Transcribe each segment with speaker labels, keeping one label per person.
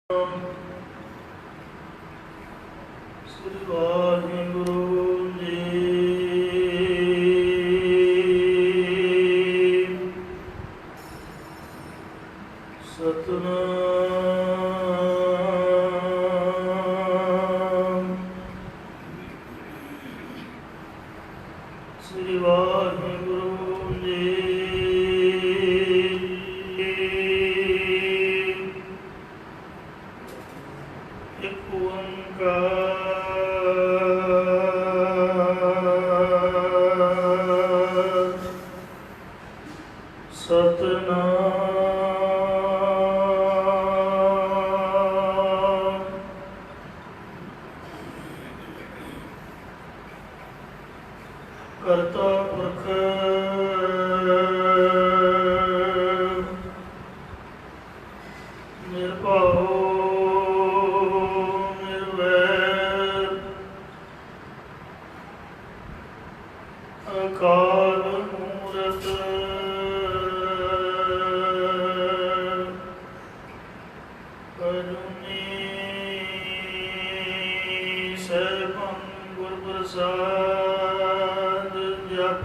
Speaker 1: ਸ੍ਰੀ ਵਾਹਿਗੁਰੂ ਜੀ। ਸਤਿਨਾਮ ਸ੍ਰੀ ਵਾਹਿਗੁਰੂ ਜੀ। ਇੱਕ ਓੰਕਾਰ ਸਤਿਨਾਮ ਕਰਤਾ ਪੁਰਖ ਨਿਰਭਉ ਅਕਾਲ ਮੂਰਤ ਅਜੂਨੀ ਸੈਭੰ ਗੁਰ ਪ੍ਰਸਾਦ ਜਪ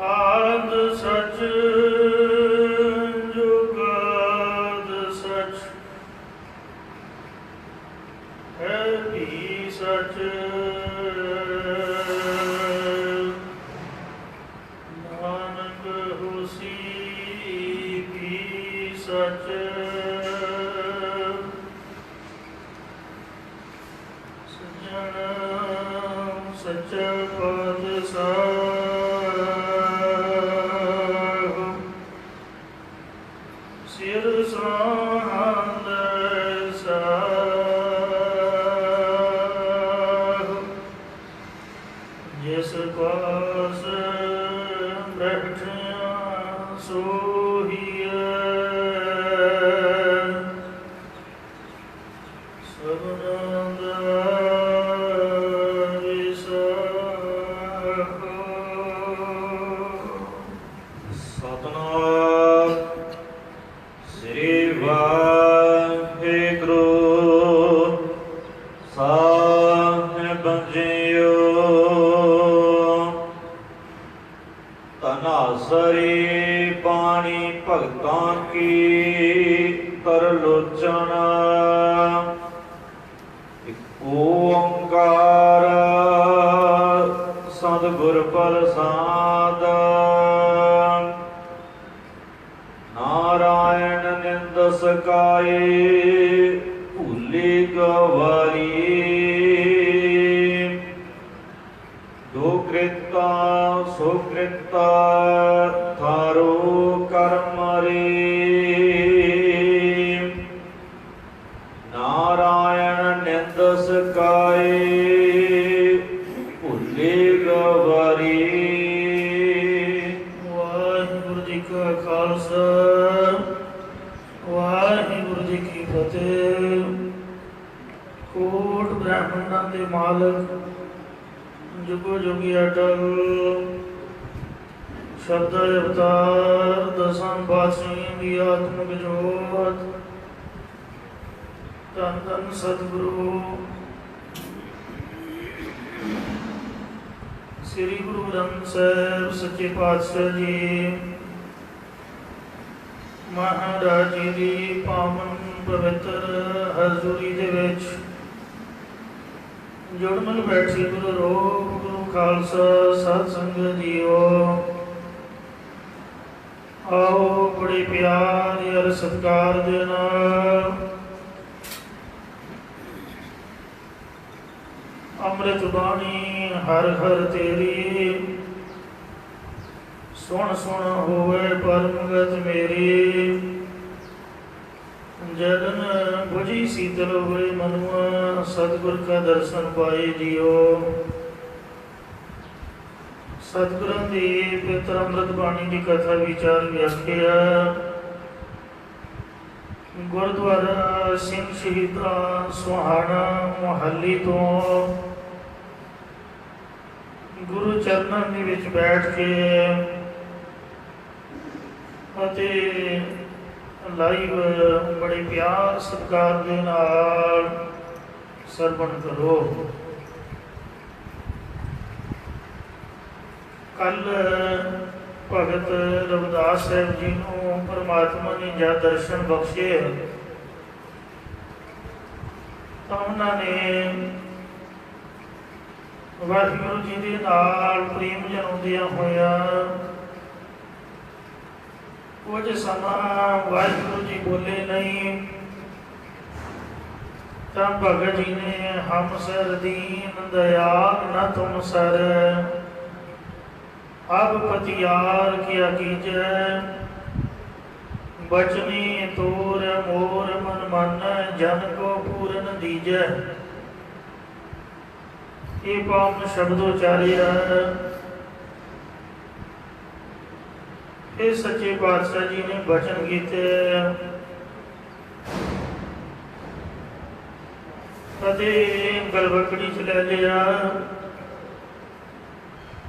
Speaker 1: ਆਦ ਸਚ ਜੁਗਾਦ ਸਚ ਹੈ ਵੀ ਸਚ ਸਚ ਸਜਣ ਸੱਚਾ ਪਾਤਸ਼ਾਹ ਸਿਰ ਸਾਹੰਦ ਸਾਹ ਜਿਸ ਪਾਸ ਬੈਠਿਆ ਸੋਹੀਐ
Speaker 2: ਸਤਿਨਾਮ ਸ੍ਰੀ ਵਾਹਿਗੁਰੂ ਸਾਹਿਬ ਜੀਓ। ਧਨਾਸਰੀ ਬਾਣੀ ਭਗਤਾਂ ਕੀ ਤਰਲੋਚਨ ਇੱਕ ਓੰਕਾਰ ਸਤਿਗੁਰ ਪ੍ਰਸਾਦ। ਨਾਰਾਇਣ ਨਿੰਦ ਸਕਾਏ ਭੂਲੇ ਗਵਾਰੀ। ਦੋ ਕ੍ਰਿਤਾ ਸੋ ਕ੍ਰਿਤਾ ਥਾਰੋ ਕਰਮ ਰੇ। ਨਾਰਾਇਣ ਨਿੰਦ ਸਕਾਏ ਭੂਲੇ ਗਵਾਰੀ।
Speaker 1: ਵਾਹਿਗੁਰੂ ਜੀ ਕਾ ਖਾਲਸਾ ਵਾਹਿਗੁਰੂ ਜੀ ਕੀ ਫਤਿਹ। ਕੋਟ ਬ੍ਰਹਮੰਡਾਂ ਦੇ ਮਾਲਕ ਜੁਗੋ ਜੁਗੀ ਅਟਲ ਸ਼ਬਦ ਅਵਤਾਰ ਦਸਾਂ ਪਾਤਸ਼ਾਹੀਆਂ ਦੀ ਆਤਮਿਕ ਜੋਤ ਧੰਨ ਧੰਨ ਸਤਿਗੁਰੂ ਸ੍ਰੀ ਗੁਰੂ ਗ੍ਰੰਥ ਸਾਹਿਬ ਸੱਚੇ ਪਾਤਸ਼ਾਹ ਜੀ ਮਹਾਰਾਜ ਜੀ ਦੀ ਪਾਵਨ ਪਵਿੱਤਰ ਹਜ਼ੂਰੀ ਦੇ ਵਿੱਚ ਜੁੜ ਮਿਲ ਬੈਠੀ ਗੁਰੂ ਰੂਪ ਗੁਰੂ ਖਾਲਸਾ ਸਤ ਸੰਗਤ ਜੀਓ। ਆਓ ਬੜੇ ਪਿਆਰ ਯਾਰ ਸਤਿਕਾਰ ਦੇ ਨਾਲ ਅੰਮ੍ਰਿਤ ਬਾਣੀ ਹਰ ਹਰ ਤੇਰੀ ਸੁਣ ਸੁਣ ਹੋਵੇ ਪਰਮਗਤ ਮੇਰੀ। ਜਦਨ ਬੁਝੀ ਸੀਤਲ ਹੋਏ ਮਨੁਆ ਸਤਿਗੁਰ ਕਾ ਦਰਸ਼ਨ ਪਾਏ ਜੀਓ। ਸਤਿਗੁਰਾਂ ਦੀ ਪਵਿੱਤਰ ਅੰਮ੍ਰਿਤ ਬਾਣੀ ਦੀ ਕਥਾ ਵਿਚਾਰ ਵਿਆਖਿਆ ਗੁਰਦੁਆਰਾ ਸਿੰਘ ਸ਼ਹੀਦਾਂ ਸੁਹਾਣਾ ਮੁਹੱਲੀ ਤੋਂ ਗੁਰੂ ਚਰਨਾਂ ਦੇ ਵਿੱਚ ਬੈਠ ਕੇ ਅਤੇ ਲਾਈਵ ਬੜੇ ਪਿਆਰ ਸਤਿਕਾਰ ਦੇ ਨਾਲ ਸਰਵਣ ਕਰੋ। ਕੱਲ ਭਗਤ ਰਵਿਦਾਸ ਸਾਹਿਬ ਜੀ ਨੂੰ ਪਰਮਾਤਮਾ ਨੇ ਜਦ ਦਰਸ਼ਨ ਬਖਸ਼ੇ ਤਾਂ ਉਹਨਾਂ ਨੇ ਵਾਹਿਗੁਰੂ ਜੀ ਦੇ ਨਾਲ ਪ੍ਰੇਮ ਜਨਾਉਂਦਿਆਂ ਹੋਇਆ ਕੁਝ ਸਮਾਂ ਵਾਹਿਗੁਰੂ ਜੀ ਬੋਲੇ ਨਹੀਂ ਤਾਂ ਭਗਤ ਜੀ ਨੇ ਹਮ ਸਰ ਦੀਨ ਦਇਆਲ ਨ ਤੁਮ ਸਰ ਅਬ ਪਤਿਆਰ ਕਿਆ ਕੀਜੈ ਬਚਨੀ ਤੋਰ ਮੋਰ ਮਨ ਮਨ ਜਨ ਕੋ ਪੂਰਨ ਦੀਜੈ। ਇਹ ਪਾਵਨ ਸ਼ਬਦ ਉਚਾਰਿਆ ਇਹ ਸੱਚੇ ਪਾਤਸ਼ਾਹ ਜੀ ਨੇ ਬਚਨ ਕੀਤੇ ਅਤੇ ਗਲਵਕੜੀ ਚ ਲੈ ਲਿਆ।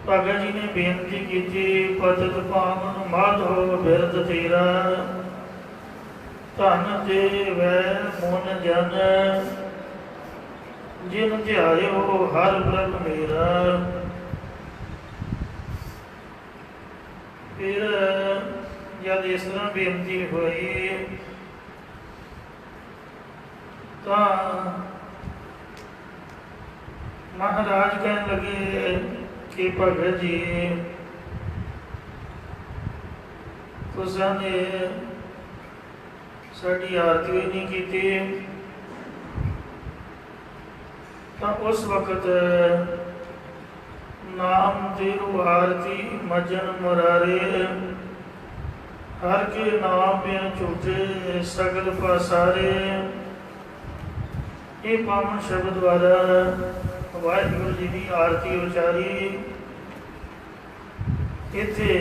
Speaker 1: ਭਗਤ ਜੀ ਨੇ ਬੇਨਤੀ ਕੀਤੀ ਪਤਿਤ ਪਾਵਨ ਮਾਧੋ ਬਿਰਦ ਤੇਰਾ ਧਨ ਤੇ ਵੈ ਮਨ ਜਨ ਜਿਨ ਧਿਆਇਓ ਹਰ ਪ੍ਰਭ ਮੇਰਾ। ਫਿਰ ਜਦ ਇਸ ਤਰ੍ਹਾਂ ਬੇਨਤੀ ਹੋਈ ਤਾਂ ਮਹਾਰਾਜ ਕਹਿਣ ਲੱਗੇ ਕਿ ਭਗਤ ਜੀ ਤੁਸਾਂ ਨੇ ਸਾਡੀ ਆਰਤੀ ਨਹੀਂ ਕੀਤੀ। ਤਾਂ ਉਸ ਵਕਤ ਨਾਮ ਤੇਰੂ ਆਰਤੀ ਮਜਨ ਮੁਰਾਰੇ ਹਰ ਕੇ ਨਾਮ ਬਿਨ ਝੂਠੇ ਸਗਲ ਪਸਾਰੇ। ਇਹ ਪਾਵਨ ਸ਼ਬਦ ਦੁਆਰਾ ਵਾਹਿਗੁਰੂ ਜੀ ਦੀ ਆਰਤੀ ਉਚਾਰੀ। ਇੱਥੇ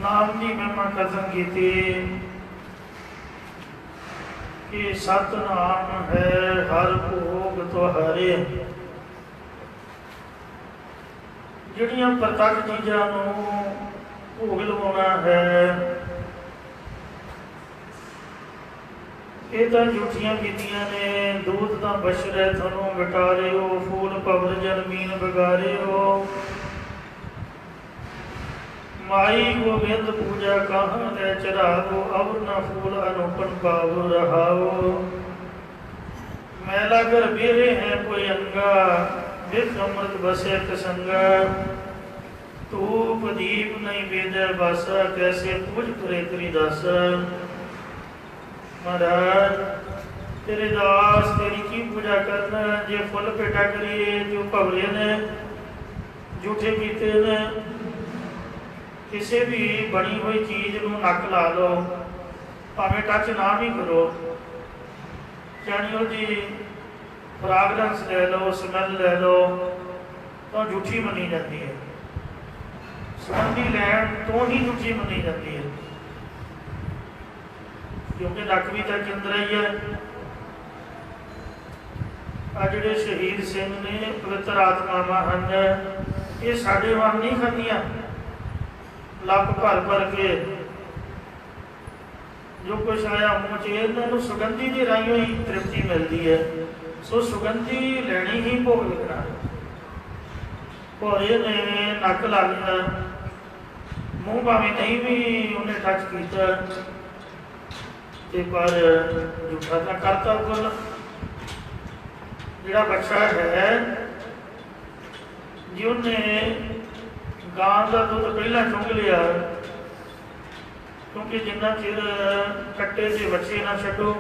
Speaker 1: ਨਾਮ ਦੀ ਮਹਿਮਾ ਕਥਨ ਕੀਤੀ ਕਿ ਸਤਿਨਾਮ ਹੈ ਹਰ ਭੋਗ ਤੁਹਾਰੇ। ਜਿਹੜੀਆਂ ਪ੍ਰਤੱਖ ਚੀਜ਼ਾਂ ਨੂੰ ਭੋਗ ਲਵਾਉਣਾ ਹੈ ਇਹ ਤਾਂ ਝੂਠੀਆਂ ਕੀਤੀਆਂ ਨੇ। ਦੂਤ ਤਾਂ ਬਸ਼ਰੇ ਤੁਹਾਨੂੰ ਬਟਾਰਿਓ ਫੂਲ ਪਵਰ ਜਨਮੀਨ ਬਗਾਰਿਓ। ਮਾਈ ਗੋਬਿੰਦ ਪੂਜਾ ਕਹਾਂ ਲੈ ਚਰਾਵੋ ਅਬ ਨਾ ਫੂਲ ਅਨੁਪਨ ਪਾਵੋ ਰਹਾਓ। ਮੈਲਾ ਕਰ ਬੇਰੇ ਹੈ ਕੋਈ ਅੰਗਾ ਵਿਖ ਅੰਮ੍ਰਿਤ ਬਸੇ ਕਸੰਗਾ। ਧੂਪ ਦੀਪ ਨਹੀਂ ਵੇਦੈ ਬਸ ਕੈਸੇ ਪੂਜ ਕਰੇ ਤੇਰੀ ਦਸ। ਮਹਾਰਾਜ ਤੇਰੇ ਦਾਸ ਤੇਰੀ ਕੀ ਪੂਜਾ ਕਰਨਾ ਜੇ ਫੁੱਲ ਭੇਟਾ ਕਰੀਏ ਜੋ ਭਵਰੇ ਨੇ ਝੂਠੇ ਕੀਤੇ ਨੇ। ਕਿਸੇ ਵੀ ਬਣੀ ਹੋਈ ਚੀਜ਼ ਨੂੰ ਨੱਕ ਲਾ ਲਓ ਭਾਵੇਂ ਟੱਚ ਨਾ ਵੀ ਕਰੋ ਜਾਣਿਓ ਜੀ ਫਰਾਗਰੈਂਸ ਲੈ ਲਓ ਸਮੈਲ ਲੈ ਲਓ ਤਾਂ ਝੂਠੀ ਮੰਨੀ ਜਾਂਦੀ ਹੈ। ਸੁਗੰਧੀ ਲੈਣ ਤੋਂ ਹੀ ਝੂਠੀ ਮੰਨੀ ਜਾਂਦੀ ਹੈ ਕਿਉਂਕਿ ਨੱਕ ਵੀ ਤਾਂ ਕੇਂਦਰ ਹੀ ਹੈ। ਆ ਜਿਹੜੇ ਸ਼ਹੀਦ ਸਿੰਘ ਨੇ ਪਵਿੱਤਰ ਆਤਮਾਵਾਂ ਹਨ ਇਹ ਸਾਡੇ ਵਾਂਗ ਨਹੀਂ ਖਾਂਦੀਆਂ ਲੱਕ ਭਰ ਭਰ ਕੇ ਜੋ ਕੁਛ ਆਇਆ ਮੂੰਹ 'ਚ ਇਹਨਾਂ ਨੂੰ ਸੁਗੰਧੀ ਦੇ ਰਾਹੀਂ ਹੀ ਤ੍ਰਿਪਤੀ ਮਿਲਦੀ ਹੈ। ਸੋ ਸੁਗੰਧੀ ਲੈਣੀ ਹੀ ਭੋਗ ਲੱਗਣਾ। ਭੋਰੇ ਨੇ ਨੱਕ ਲਾ ਲਿਆ ਮੂੰਹ ਭਾਵੇਂ ਨਹੀਂ ਵੀ ਉਹਨੇ ਟੱਚ ਕੀਤਾ ਤੇ ਪਰ ਝੂਠਾ ਤਾਂ ਕਰਤਾ। ਕੋਲ ਜਿਹੜਾ ਬੱਚਾ ਹੈ ਜੀ ਉਹਨੇ ਗਾਂ ਦਾ ਦੁੱਧ ਪਹਿਲਾਂ ਚੁੰਗ ਲਿਆ ਕਿਉਂਕਿ ਜਿੰਨਾ ਚਿਰ ਕੱਟੇ ਦੇ ਬੱਚੇ ਨਾ ਛੱਡੋ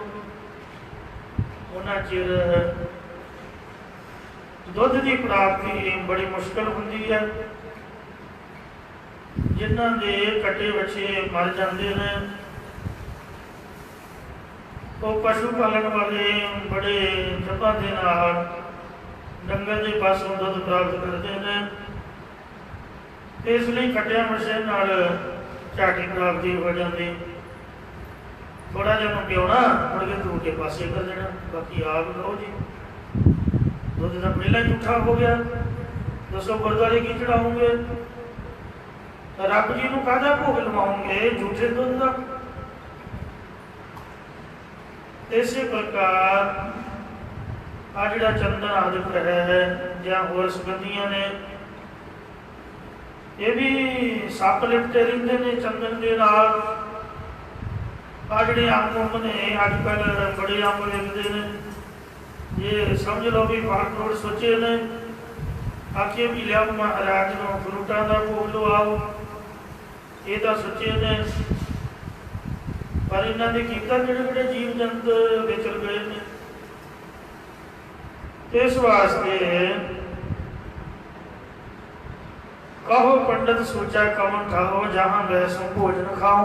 Speaker 1: ਉਹਨਾਂ ਚਿਰ ਦੁੱਧ ਦੀ ਪ੍ਰਾਪਤੀ ਬੜੀ ਮੁਸ਼ਕਲ ਹੁੰਦੀ ਹੈ। ਜਿਨ੍ਹਾਂ ਦੇ ਕੱਟੇ ਬੱਚੇ ਮਰ ਜਾਂਦੇ ਨੇ ਉਹ ਪਸ਼ੂ ਪਾਲਣ ਵਾਲੇ ਬੜੇ ਜੱਪਾਂ ਦੇ ਨਾਲ ਡੰਗਰ ਦੇ ਪਾਸੋਂ ਦੁੱਧ ਪ੍ਰਾਪਤ ਕਰਦੇ ਨੇ। ਇਸ ਲਈ ਕੱਟਿਆ ਬੱਚੇ ਨਾਲ ਝਾਟੀ ਪ੍ਰਾਪਤੀ ਹੋ ਜਾਂਦੀ। ਥੋੜਾ ਜਿਹਾ ਨੂੰ ਪਿਉਣਾ ਮੁੜ ਕੇ ਧੂ ਕੇ ਪਾਸੇ ਕਰ ਦੇਣਾ ਬਾਕੀ ਆਪ ਲਓ ਜੀ। ਦੁੱਧ ਤਾਂ ਪਹਿਲਾਂ ਝੂਠਾ ਹੋ ਗਿਆ। ਦੱਸੋ ਗੁਰਦੁਆਰੇ ਕੀ ਚੜਾਉਂਗੇ? ਰੱਬ ਜੀ ਨੂੰ ਕਾਹਦਾ ਭੋਗ ਲਵਾਉਂਗੇ? ਝੂਠੇ ਦੁੱਧ ਦਾ। इसी प्रकार आ जिहड़ा चंदन आदि है या होर सुगंधियां ने ये भी सप लिपटे रहिंदे ने चंदन के नाल। आ जिहड़े अंब उंब ने अजकल बड़े अंब विकदे ने, ये समझ लो भी फल फ्रूट सोचे ने, आखे भी लिया महाराज को फ्रूटां दा भोग लवाओ, ये तो सोचे ने, पर इन्हां दे कीता किहड़े जीव जंत विचर गए ने। इस वास्ते कहो पंडित सोचा कवन खाओ, जहां वैसों भोजन खाओ।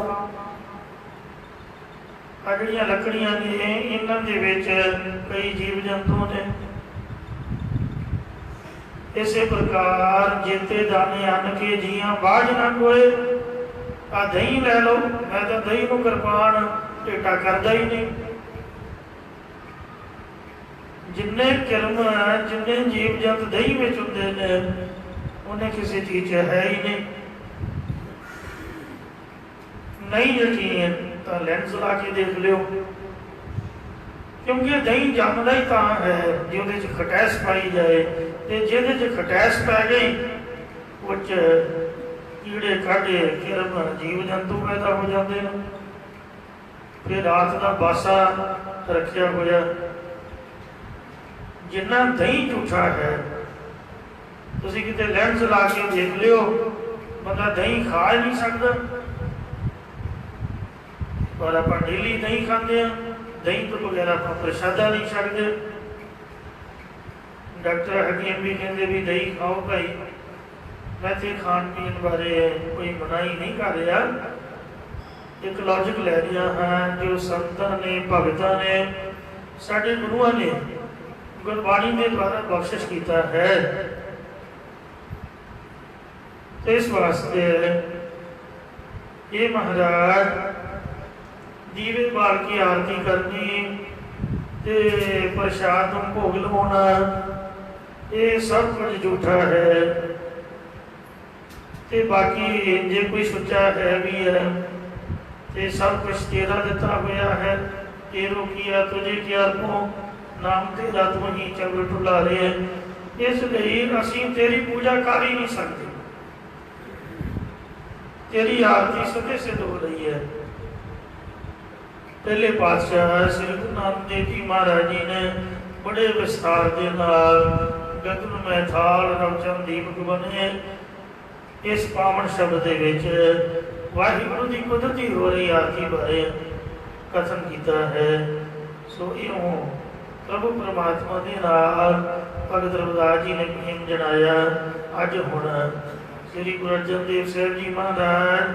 Speaker 1: आ जिहड़ियां लकड़ियां ने इन्हां दे विच कई जीव जंतु ने। इसे प्रकार जेते दाने अन्न के जियां बाझ ना कोए। आ दही लै लो, मैं तो दही नूं किरपान टेटा करदा ही नहीं। जिन्ने किरम जिन्ने जीव जंत दही विच हुंदे ने उन्हें किसी चीज है ही नहीं यकीन तो लेंस ला के देख लियो, क्योंकि दही जमदा ही तां है जो खटैस पाई जाए, ते जिहदे खटैस पै गई उच कीड़े काढ़े किरम जीव जंतु पैदा हो जाते हैं। फिर रात का बासा रखिया होया, जिन्ना दही झूठा है तुसी किते लेंस ला के देख लियो, बंदा दही खा ही नहीं सकता। पर आप डेली दही खाते हैं, दही तो बगैर आप प्रसादा नहीं सकते। डॉक्टर हकीम भी कहते भी दही खाओ भाई। मैं तो खान पीन बारे कोई मनाही नहीं कर रहा, एक लॉजिक लै रहा हाँ जो संतां ने भगतां ने साडे गुरुआं ने गुरबाणी के द्वारा बख्शिश किया है। तो इस वास्ते ये महाराज दीवे बाल की आरती करनी ते प्रसाद भोग लवाना, ये सब कुछ झूठा है। ते बाकी जे कोई सोचा है भी है ते सब कुछ तेरा दिता हुआ है। तेरो किया तुझे क्या को नाम तेरा तू ही चल टुला रहे हैं, इसलिए असीं तेरी पूजा कर ही नहीं सकते। तेरी आरती सदे सिद्ध हो रही है। पहले पातशाह श्री गुरु नानक देव जी महाराज जी ने बड़े विस्तार के नाल गगन में थाल रवचन दीपक बने इस पावन शब्द के विच वाहिगुरु की कुदरती हो रही आरती बारे कथन किया है। सो इयों प्रभु परमात्मा के नाल भगत रविदास जी ने प्रेम जनाया। अज हुण श्री गुरु अर्जन देव साहब जी महाराज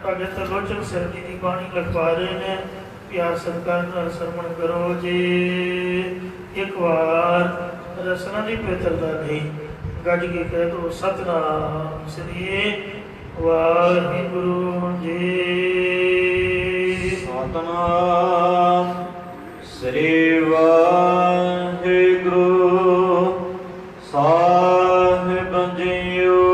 Speaker 1: भगत लोचन साहब जी की बाणी लिखवा रहे हैं। प्यार सत्कार नाल सरवण करो जी। एक बार रसना की पवित्रता नहीं गज के कह दो सतनाम श्री वाहिगुरु जी।
Speaker 2: सतनाम श्री वाहिगुरु साहिब जीओ।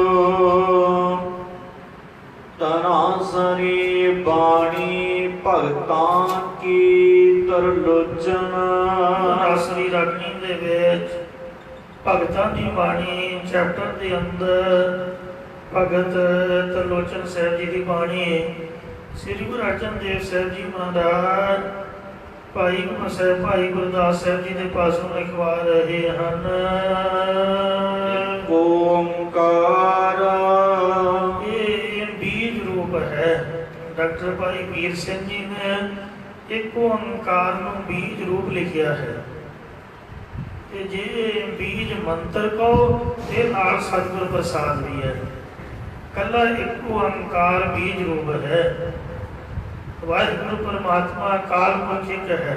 Speaker 2: तनासरी बाणी भगतां की तरलोचन।
Speaker 1: तनासरी रागनी दे विच भगतां दी बाणी चैप्टर के अंदर भगत तरलोचन साहब जी की बाणी श्री गुरु अर्जन देव साहब जी महाराज भाई गुरु साहब भाई गुरदास साहब जी के पासों लिखवा रहे हैं।
Speaker 2: ओंकार
Speaker 1: ये बीज रूप है। डॉक्टर भाई वीर सिंह जी ने एक ओंकार नूं बीज रूप लिखिया है। जे बीज मंत्र को नाल सतगुर प्रसाद भी है। कला एक ओंकार बीज रूप है। वाहिगुरु परमात्मा काल पुरख है।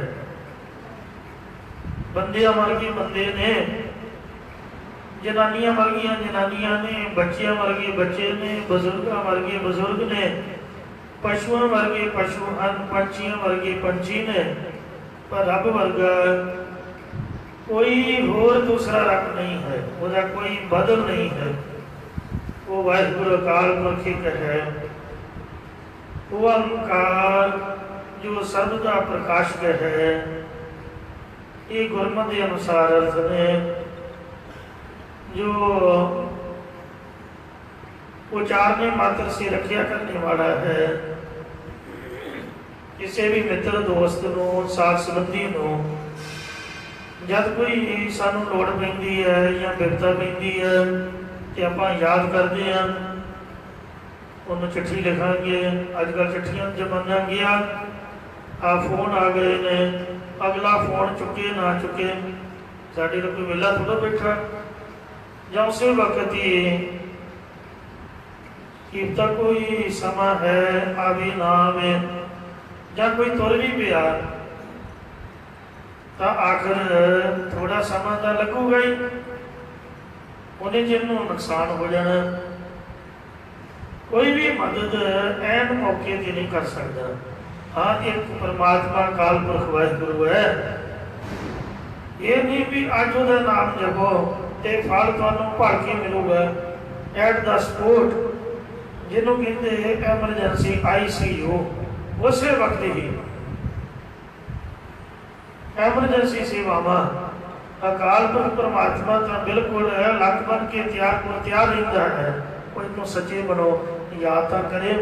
Speaker 1: बंदे मर गए बंदे ने, जनानियां मर गई जनानियां ने, बच्चे मर गए बच्चे ने, बजुर्ग मर गए बुजुर्ग ने, पशुआ मर गए पशु हैं, पंछियां मर गए पंछी ने। पर रब वर्गा कोई होर दूसरा रब नहीं है, उसका कोई बदल नहीं है। वो वाहिगुरु अकाल पुरख है। वो ओंकार जो सब का प्रकाशक है। ये गुरमत के अनुसार अर्थ ने जो उचारने मात्र से रखिया करने वाला है। किसी भी मित्र दोस्त को साथ संबंधी को जब कोई सानू लोड़ पैंदी है या बिपता पैंदी है तो आप याद करते हैं, उन्होंने चिट्ठी लिखांगे। अजकल चिट्ठियां जमाना गया, आ फोन आ गए ने, अगला फोन चुके ना चुके, साढ़े को कोई वेला थोड़ा बैठा या उस वक्त ही कितना कोई समा है आवे ना आवे या कोई तुर भी पिया तो आखिर थोड़ा समा तो लगूगा ही, उन्हें जिन्हों नुकसान हो जाना। कोई भी मदद ऐन मौके से नहीं कर सकता। हाँ, एक परमात्मा काल पुरख वाहिगुरु है। ये नहीं भी अज उहदा नाम जपो तो फल तुहानूं भर के मिलूगा एट द स्पॉट, जिन्हों कहते एमरजेंसी ICU, उस वक्त ही एमरजेंसी सेवावां अकाल पुरख परमात्मा तो बिल्कुल लक बन के तैयार रहता है। कोई तो सच्चे मनो याद तो करे,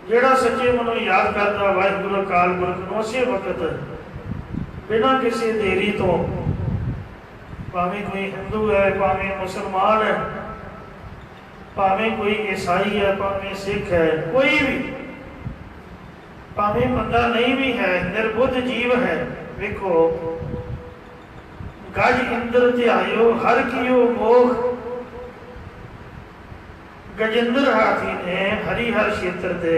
Speaker 1: जेड़ा सच्चे मनो याद करता वाहिगुरु अकाल पुरख नूं उस वक्त बिना किसी देरी तो, भावें कोई हिंदू है, भावें मुसलमान है, भावें कोई ईसाई है, भावें सिख है, कोई भी, भावें बंदा नहीं भी है, निर्बुद्ध जीव है। देखो गज इंद्र ध्यायो हर कियो मोख, गजेंद्र हाथी ने हरिहर क्षेत्र के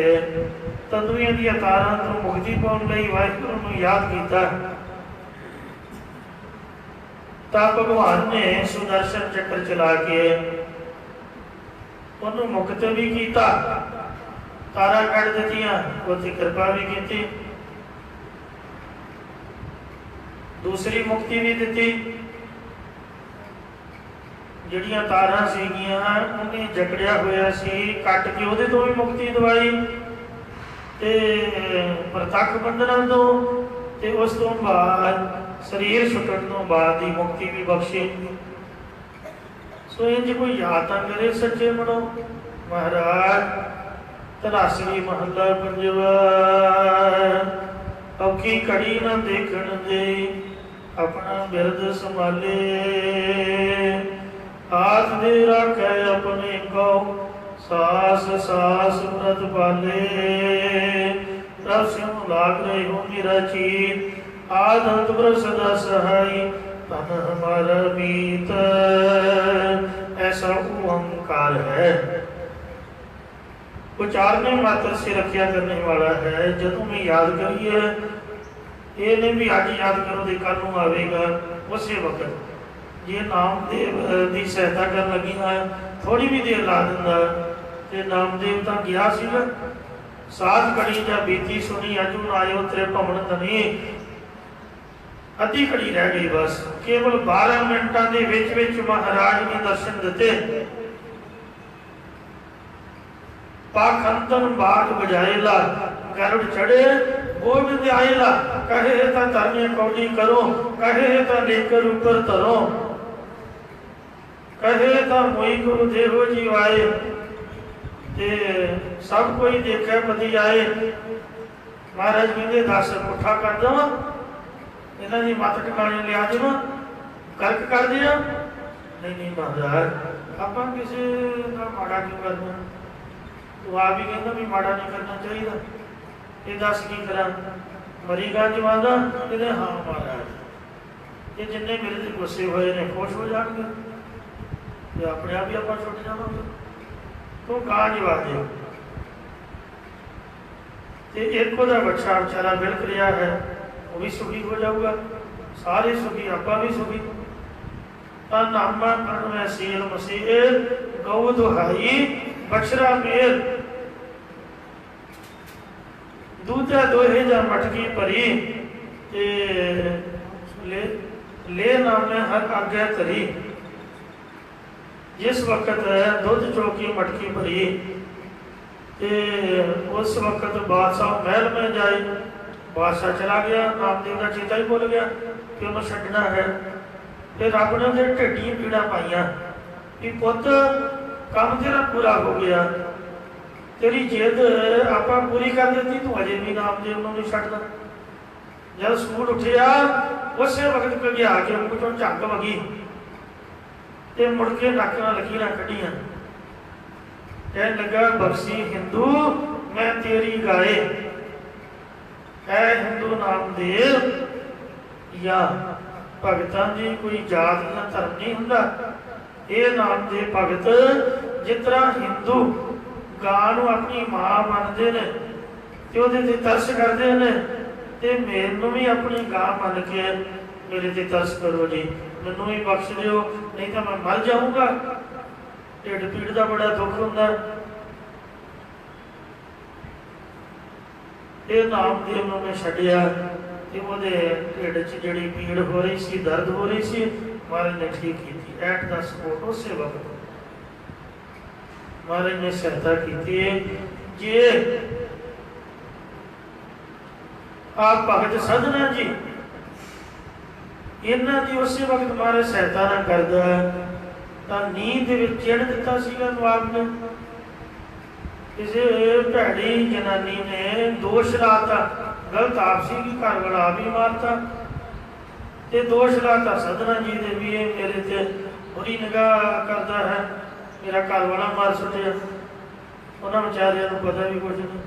Speaker 1: तंदुएं दी तारां तो मुक्ति पाउण लई वाहिगुरू नूं याद कीता तां भगवान ने सुदर्शन चक्र चला के उन्होंने मुक्त भी किया, तारा कट दित्तियां, उसे कृपा भी की, दूसरी मुक्ति भी दी। जिहड़ियां तारां सीगियां उन्हें जकड़िया होया सी, कट के उहदे तो भी मुक्ति दवाई ते प्रतख बंधना तो, ते उस तो बाद शरीर छुटण तो बाद की मुक्ति भी बख्शी। सो इंज कोई याद ना करे सच्चे मनो। महाराज धनासरी महला पंजवा, औखी घड़ी ना देखण दे अपना बिरद संभाले, हाथ दे रखे अपने को सास सास व्रत पाले, रब स्यों लाग रहे हो मेरा चीत, आदंत ब्रह सदा सहाई धन हमारा मीत। ऐसा ओंकार है, उचारने मात्र से रखिया करने वाला है। जदों में याद करिए, ये नहीं भी अज याद करो तो कल नूं आवेगा, उस वक्त जे नामदेव की सहायता कर लगी है, थोड़ी भी देर ला दिंदा ते नामदेव तो गया सीगा, सात घड़ी जा बीती सुनी अजू आयो तेरे भवन धनी, अद्धी घड़ी रह गई बस। केवल 12 मिनटां दे विच महाराज ने दर्शन दिते। पाखंतन बाज बजाएला, गरुड़ चढ़े गोविंद आएला, कहे ता धर्मे कौड़ी करो, कहे ता लेकर ऊपर धरो, कहे ता मोई गुरु देहो जी आए, ते सब कोई देखे पति आए। महाराज कहते 10 पुठा कर दवा, इन्हां दी मत ठिकाने लिया देवा, गर्क कर दिया। नहीं नहीं महाराज आप किसी का माड़ा क्यों करना, तो आप ही कहना भी माड़ा नहीं करना चाहिए, ये दस की करा मरी गा जवाना कहते हाँ महाराज, ये जिन्ने मेरे से गुस्से हुए ने खुश हो जाएंगे, ये अपने आप ही आप छुट जाओगे, तो कहाँ जवा दे। एक बच्चा बेचारा बिलक रहा है, वो भी सुखी हो जाऊगा, सारे सुखी, आप भी सुखी। नामा प्रणव सील मसील गौ दुहाई बछरा मेल, दूजा दोहे जा मटकी भरी, ले नामे हर आज्ञा धरी। जिस वक्त दुध चौकी मटकी भरी, उस वक्त बादशाह महल में जाए, पासा चला गया, नामदेव का चेता ही भुल गया कि उन्होंने छड्डना है। फिर रब ने उन्हें ढिड्डियां पीड़ा पाइया कि पुत काम तेरा पूरा हो गया, तेरी जिद आप पूरी कर दी, तू अजे भी नामदेव को नहीं छड्डदा। जब सूट उठिया उस वक्त घगिया के मुँह झंग वगी ते मुड़ के नक नाल लकीरां कढ़ियां, कह लगा बख्शी हिंदू मैं तेरी गाए, है हिंदू नामदेव या भगतां दी कोई जात या धर्म नहीं हुंदा। ये नामदेव भगत जिस तरह हिंदू गां नूं अपनी मां मनदे ने ते उहदे ते तरस करदे ने, ते मैनूं भी अपनी गां मन के मेरे ते तरस करो जी, मैनूं भी बख्श दिओ नहीं तो मैं मर जाऊंगा। ढिड पीड़ का बड़ा दुख हुंदा। ये नामदेव नूं मैं छड्डिया ते उहदे ढिड च जिहड़ी पीड़ हो रही सी, दर्द हो रही सी, महाराज ने ठीक की एट द स्पॉट। उस वक्त महाराज ने सहायता की। जे आप भगत साधना जी इन्हां दी उस वक्त महाराज सहायता ना करदा तां नींद विच चिड़ दिता सीगा नवाब ने। किसी भैड़ी जनानी ने दोष लाता, गलत आपसी की घर वाला भी मारता, ते दोष लाता सदना जी दे भी मेरे ते बुरी निगाह करता है, मेरा घर वाला मार सुटिया। उन्होंने बेचारिया को पता भी कुछ नहीं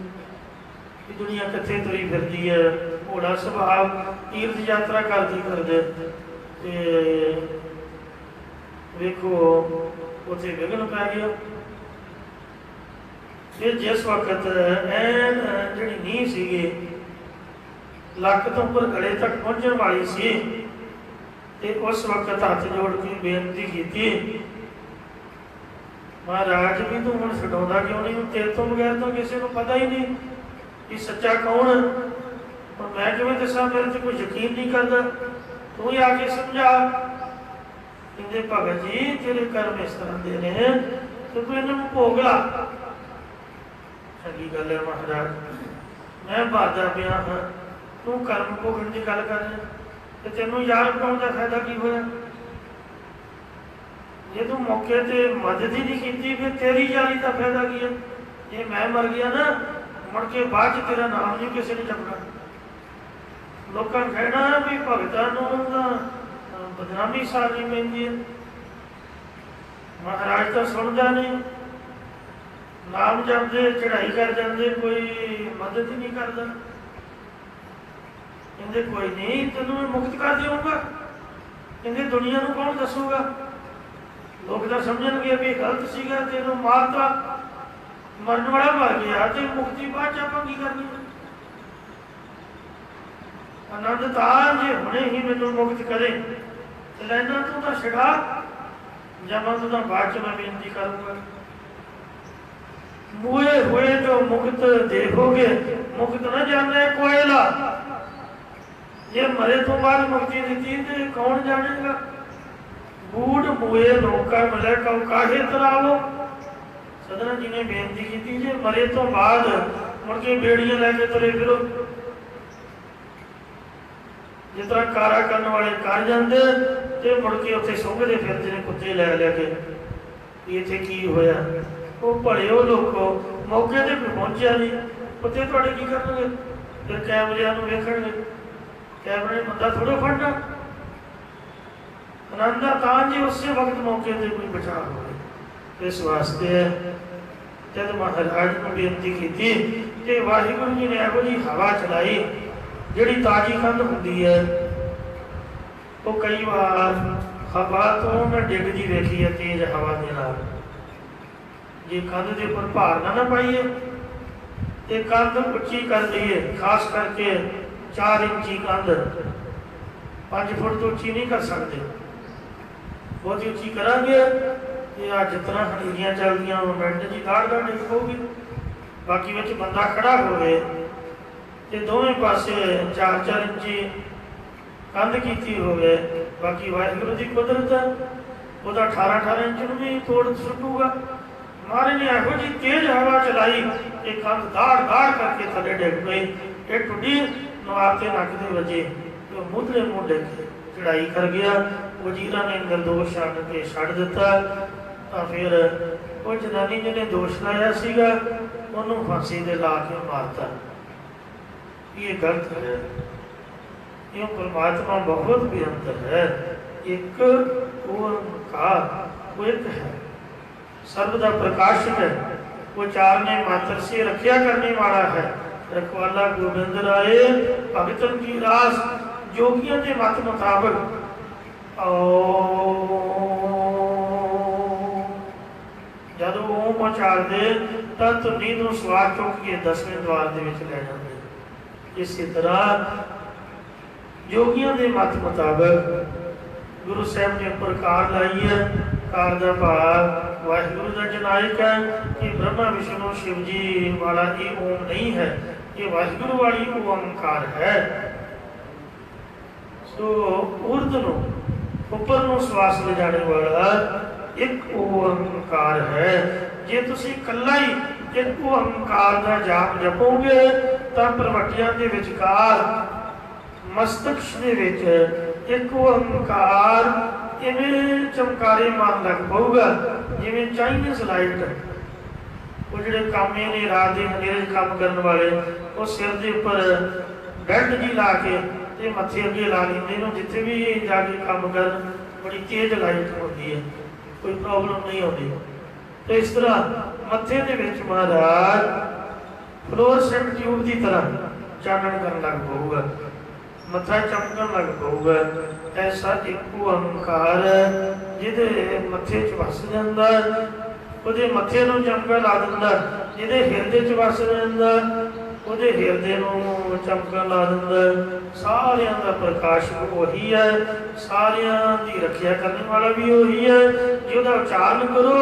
Speaker 1: कि दुनिया कितने तुरी फिरती है, घोड़ा सुभाव तीर्थ यात्रा करती करते वेखो उसे विघन पै गया। फिर जिस वक्त ऐन जी नींह सी लक तो उपर गले तक पहुंचने वाली सी, ते उस वक्त हाथ जोड़ के बेनती की, महाराज भी तू हम छुड़ा क्यों नहीं, तेरे तो बगैर तो किसी को पता ही नहीं कि सच्चा कौन, और मैं किवें दसा, मेरे से कोई यकीन नहीं करता, तू ही आके समझा। कहते भगत जी तेरे कर्म इस तरह दे ने तो तू इन्हों भोग ला। चंगी गल है महाराज, मैं बाधा पिया हाँ, तू कर्म भोगण की गल कर रहा, तेनों यार पाने का फायदा की होया? जे तू मौके ते मदद ही नहीं की फिर तेरी यारी का फायदा की है? जे मैं मर गया ना मुड़ के बाद तेरा नाम नहीं किसी ने जपना। लोगों कहना भी भगतां बदनामी सारनी पैंदी है। महाराज तो सुनता नहीं, नाम जपते चढ़ाई कर जाते, कोई मदद ही नहीं करता। कहते कोई नहीं तेन मैं मुक्त कर दूंगा। कहते दुनिया को कौन दसूगा? लोग तो समझणगे भी गलत सीगा, तेनों मारता, मरन वाला मर गया, तो मुक्ति बाद आप की करनी है? आनंद तार जे हुणे ही मैनू मुक्त करे तो लैना तू तो छड़ा, जब मैं तुझा बाद च मैं बेनती करूंगा। मुए हुए जो मुक्त देखोगे, मुक्त न जाने कोयला, ये मरे तो बाद मुक्ति दी तो कौन जानेगा? बूढ़ मुए नौका मिले कौ काहे तरावो। सदना जी ने बेनती की जे मरे तो बाद मुड़ के बेड़ियां लैके तुरे फिरो, जिस तरह कारा करने वाले कर जाते तो मुड़ के उत्थे सुंघते फिरते हैं कुत्ते लै लैके इत्थे की होया। वो भले हो लोगो मौके ते पहुंचा नहीं, कुत्ते तुहाडे की करनगे? फिर कैमरिਆਂ ਨੂੰ ਵੇਖਣਗੇ, कैमरे ने बंदा थोड़ा फड़ना। आनंदा तां जी उस वक्त मौके पर कोई बचाव हो। इस वास्ते जब महाराज को बेनती की तो वाहिगुरु जी ने एहो जी हवा चलाई जिहड़ी ताजी कंध हुंदी है, वो कई बार हवा तो मैं डिगदी देखी है तेज हवा के नाल। जे कंध के उपर भार ना पाइए तो कंध उच्ची कर दईए, खास करके 4 इंची कंध 5 फुट तो उच्ची नहीं कर सकते। बहुत ही उच्ची करांगे तो आ जितना हनेरियां चलदियां मिनट जी दाड़ डिग पऊगी। बाकी विच बंदा खड़ा होवे ते दोवें पासे 4-4 इंची कंध कीती होवे, बाकी वाहिगुरू की कुदरत है, वह 18-18 इंच नूं भी तोड़ सुटूगा। महाराज ने एहो जी तेज हवा चलाई, एक कंध दाड़ दाड़ करके थले डिग पई। ये टुटी नवाब के नक दे वजे तो मुदले मुंडे चढ़ाई कर गया। वजीरा ने निर्दोष आन के छड़ दिता। तो फिर वो जनानी जिन्हें दोष लाया सीगा उन्होंने फांसी दे ला के मारता। ये गलत है। ये परमात्मा बहुत बेअंत है। एक ओंकार वो एक है, सर्वदा प्रकाशक है। वो चारने मात्र से रक्षा करने वाला है। रखवाला गोविंद राय भगतन की रास जोगियों के मत मुताबिक जब ओम उचार दे तो धुनी नूं सवार चुक के 10वें द्वार दे विच लै जांदे। इसी तरह जोगियों के मत मुताबिक गुरु साहब ने प्रकार लाई है। कार का भाव वाहिगुरु का जनायक है कि ब्रह्मा विष्णु शिव जी वाला ये ओम नहीं है, ये वाहिगुरु वाली ओंकार है। सो ऊर्ध्व ऊपर नु श्वास ले जाने वाला एक ओंकार है। जे तुसी कल्ला ही एक ओंकार का जाप जपोगे तो प्रवटियां दे विचकार मस्तक दे विच एक ओंकार इवें चमकारे मार लग पऊगा जिवें चाइनीज लाइट। वो जिहड़े कामे ने रात दे हनेरे काम करने वाले वो सिर के उपर बेल्ट जी ला के ते मत्थे अगे ला लेंदे ने। जिथे भी जाके काम कर बड़ी तेज लाइट होती है, कोई प्रॉब्लम नहीं होती। तो इस तरह मत्थे दे विच महाराज फ्लोरसेंट ट्यूब की तरह चानण करन लग पऊगा, मत्था चमकन लग पऊगा। ऐसा एक ओंकार जिहदे मत्थे च वस जांदा, ਉਹਦੇ ਮੱਥੇ ਨੂੰ ਚਮਕਾ ਲਾ ਦਿੰਦਾ। ਜਿਹਦੇ ਹਿਰਦੇ 'ਚ ਵਸ ਜਾਂਦਾ ਉਹਦੇ ਹਿਰਦੇ ਨੂੰ ਚਮਕਾ ਲਾ ਦਿੰਦਾ। ਸਾਰਿਆਂ ਦਾ ਪ੍ਰਕਾਸ਼ਕ ਉਹੀ ਹੈ, ਸਾਰਿਆਂ ਦੀ ਰੱਖਿਆ ਕਰਨ ਵਾਲਾ ਵੀ ਉਹੀ ਹੈ। ਜੇ ਉਹਦਾ ਉਚਾਰਨ ਕਰੋ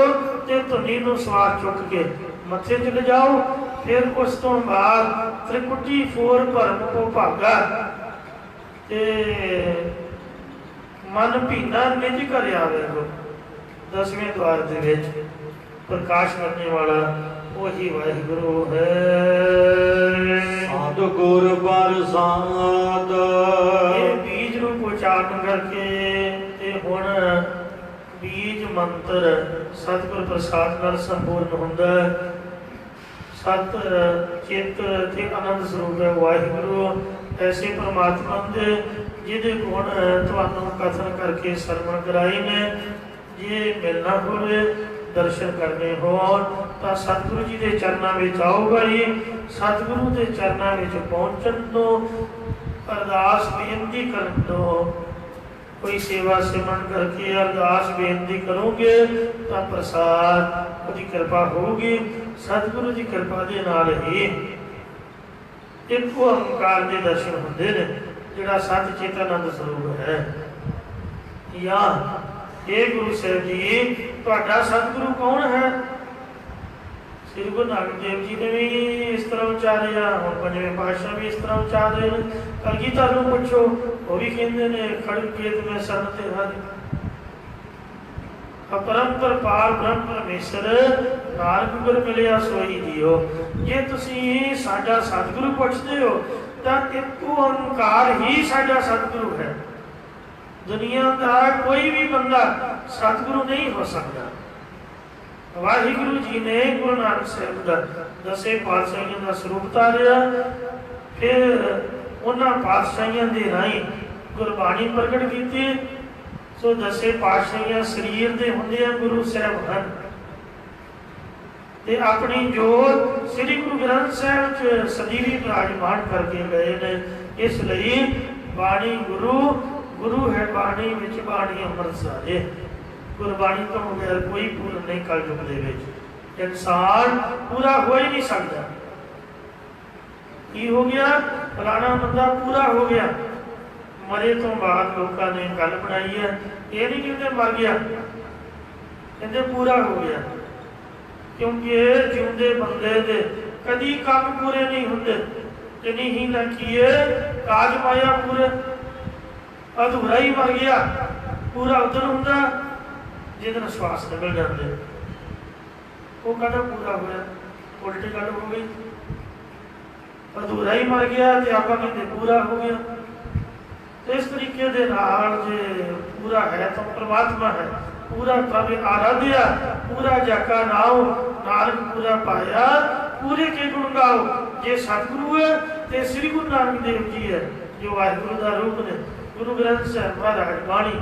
Speaker 1: ਤੇ ਧੁਨੀ ਨੂੰ ਸਵਾਰ ਚੁੱਕ ਕੇ ਮੱਥੇ 'ਚ ਲਿਜਾਓ। ਫਿਰ ਉਸ ਤੋਂ ਬਾਅਦ ਤ੍ਰਿਕੁਟੀ ਫੋਰ ਭਰਮ ਕੋ ਭਾਗਾ ਤੇ ਮਨ ਭੀਨਾ ਨਿਜ ਘਰ ਆਵੇਗਾ। 10वें द्वार ਦੇ ਵਿੱਚ प्रकाश करने वाला वही वाहिगुरु है।
Speaker 2: साधु गुर प्रसाद
Speaker 1: ये बीज रूप उच्चारण करके ते हुण बीज मंत्र सतगुर प्रसाद नाल संपूर्ण हुंदा। सत चित ते आनंद स्वरूप है वाहिगुरु। ऐसे परमात्मा दे जिहदे गुण तुहानूं कथन करके सरवण कराए ने। जे मिलना होवे दर्शन करने हो तो सतगुरु जी के चरणों में आओ भाई। सतगुरु के चरणों में पहुँचन दो, अरदास बेनती कर दो। कोई सेवा सिमरन करके अरदास बेनती करोगे तो प्रसाद उसकी कृपा होगी। सतगुरु की कृपा के नाल ही एक ओंकार के दर्शन होंदे ने जिहड़ा सत चेतनानंद स्वरूप है। या हे गुरु साहब जी तुहाडा सतगुरु कौन है? श्री गुरु नानक देव जी ने भी इस तरह उचारिया, हुण पंजवें पातशाह भी इस तरह उचार रहे हैं। कलगीधर नूं पुछो वो भी कहते हैं खड़गेत में सन ते हरि अपरंपर पार ब्रह्म परमेश्वर नानक गुर मिलिया सोई जियो। जे तुसी साडा सतगुरु पुछदे हो तां एक ओंकार ही साडा सतगुरु है। दुनिया का कोई भी बंदा सतगुरु नहीं हो सकता। वाहिगुरु जी ने गुरु नानक साहब का 10 पातशाहियों का स्वरूप तारिया। फिर उन्होंने पातशाहियों के राही गुरबाणी प्रगट की। सो 10 पातशाहियां शरीर के होंदे गुरु साहब हैं ते अपनी जोत श्री गुरु ग्रंथ साहब च सदीवी विराजमान करके गए ने। इसलिए बाणी गुरु गुरु है बाणी विच बाणी अमृत सारे। गुरबाणी तो बगैर कोई पूर्ण नहीं कल युग दे विच। इंसान पूरा हो ही नहीं सकता। की हो गया फलाना बंदा पूरा हो गया, मरे तो बाद लोगों ने गल बनाई है। ये नहीं कहते मर गया, कहते पूरा हो गया। क्योंकि जिंदे बंदे दे कदी काम पूरे नहीं होंगे। जिन्नी ही ना किए काज पाया पूरे, अधूरा ही मर गया। पूरा उधर होंगे जिस श्वास निकल जाते वो कहना पूरा होया, उल्टी गल हो गई। ਅਧੂਰਾ ਹੀ ਮਰ ਗਿਆ ਤੇ ਆਪਾਂ ਕਹਿੰਦੇ ਪੂਰਾ ਹੋ ਗਿਆ। ਤੇ ਇਸ ਤਰੀਕੇ ਦੇ ਨਾਲ ਜੇ ਪੂਰਾ ਹੈ ਤਾਂ ਪਰਮਾਤਮਾ ਹੈ, ਪੂਰਾ ਪ੍ਰਭ ਆਰਾਧਿਆ, ਪੂਰਾ ਜਾਕਾ ਨਾਉ ਨਾਨਕ ਪੂਰਾ ਪਾਇਆ, ਪੂਰੇ ਕੇ ਗੁਣ ਗਾਓ। ਜੇ ਸਤਿਗੁਰੂ ਹੈ ਤੇ ਸ੍ਰੀ ਗੁਰੂ ਨਾਨਕ ਦੇਵ ਜੀ ਹੈ ਜੋ ਵਾਹਿਗੁਰੂ ਦਾ ਰੂਪ ਨੇ। ਗੁਰੂ ਗ੍ਰੰਥ ਸਾਹਿਬ ਮਹਾਰਾਜ ਬਾਣੀ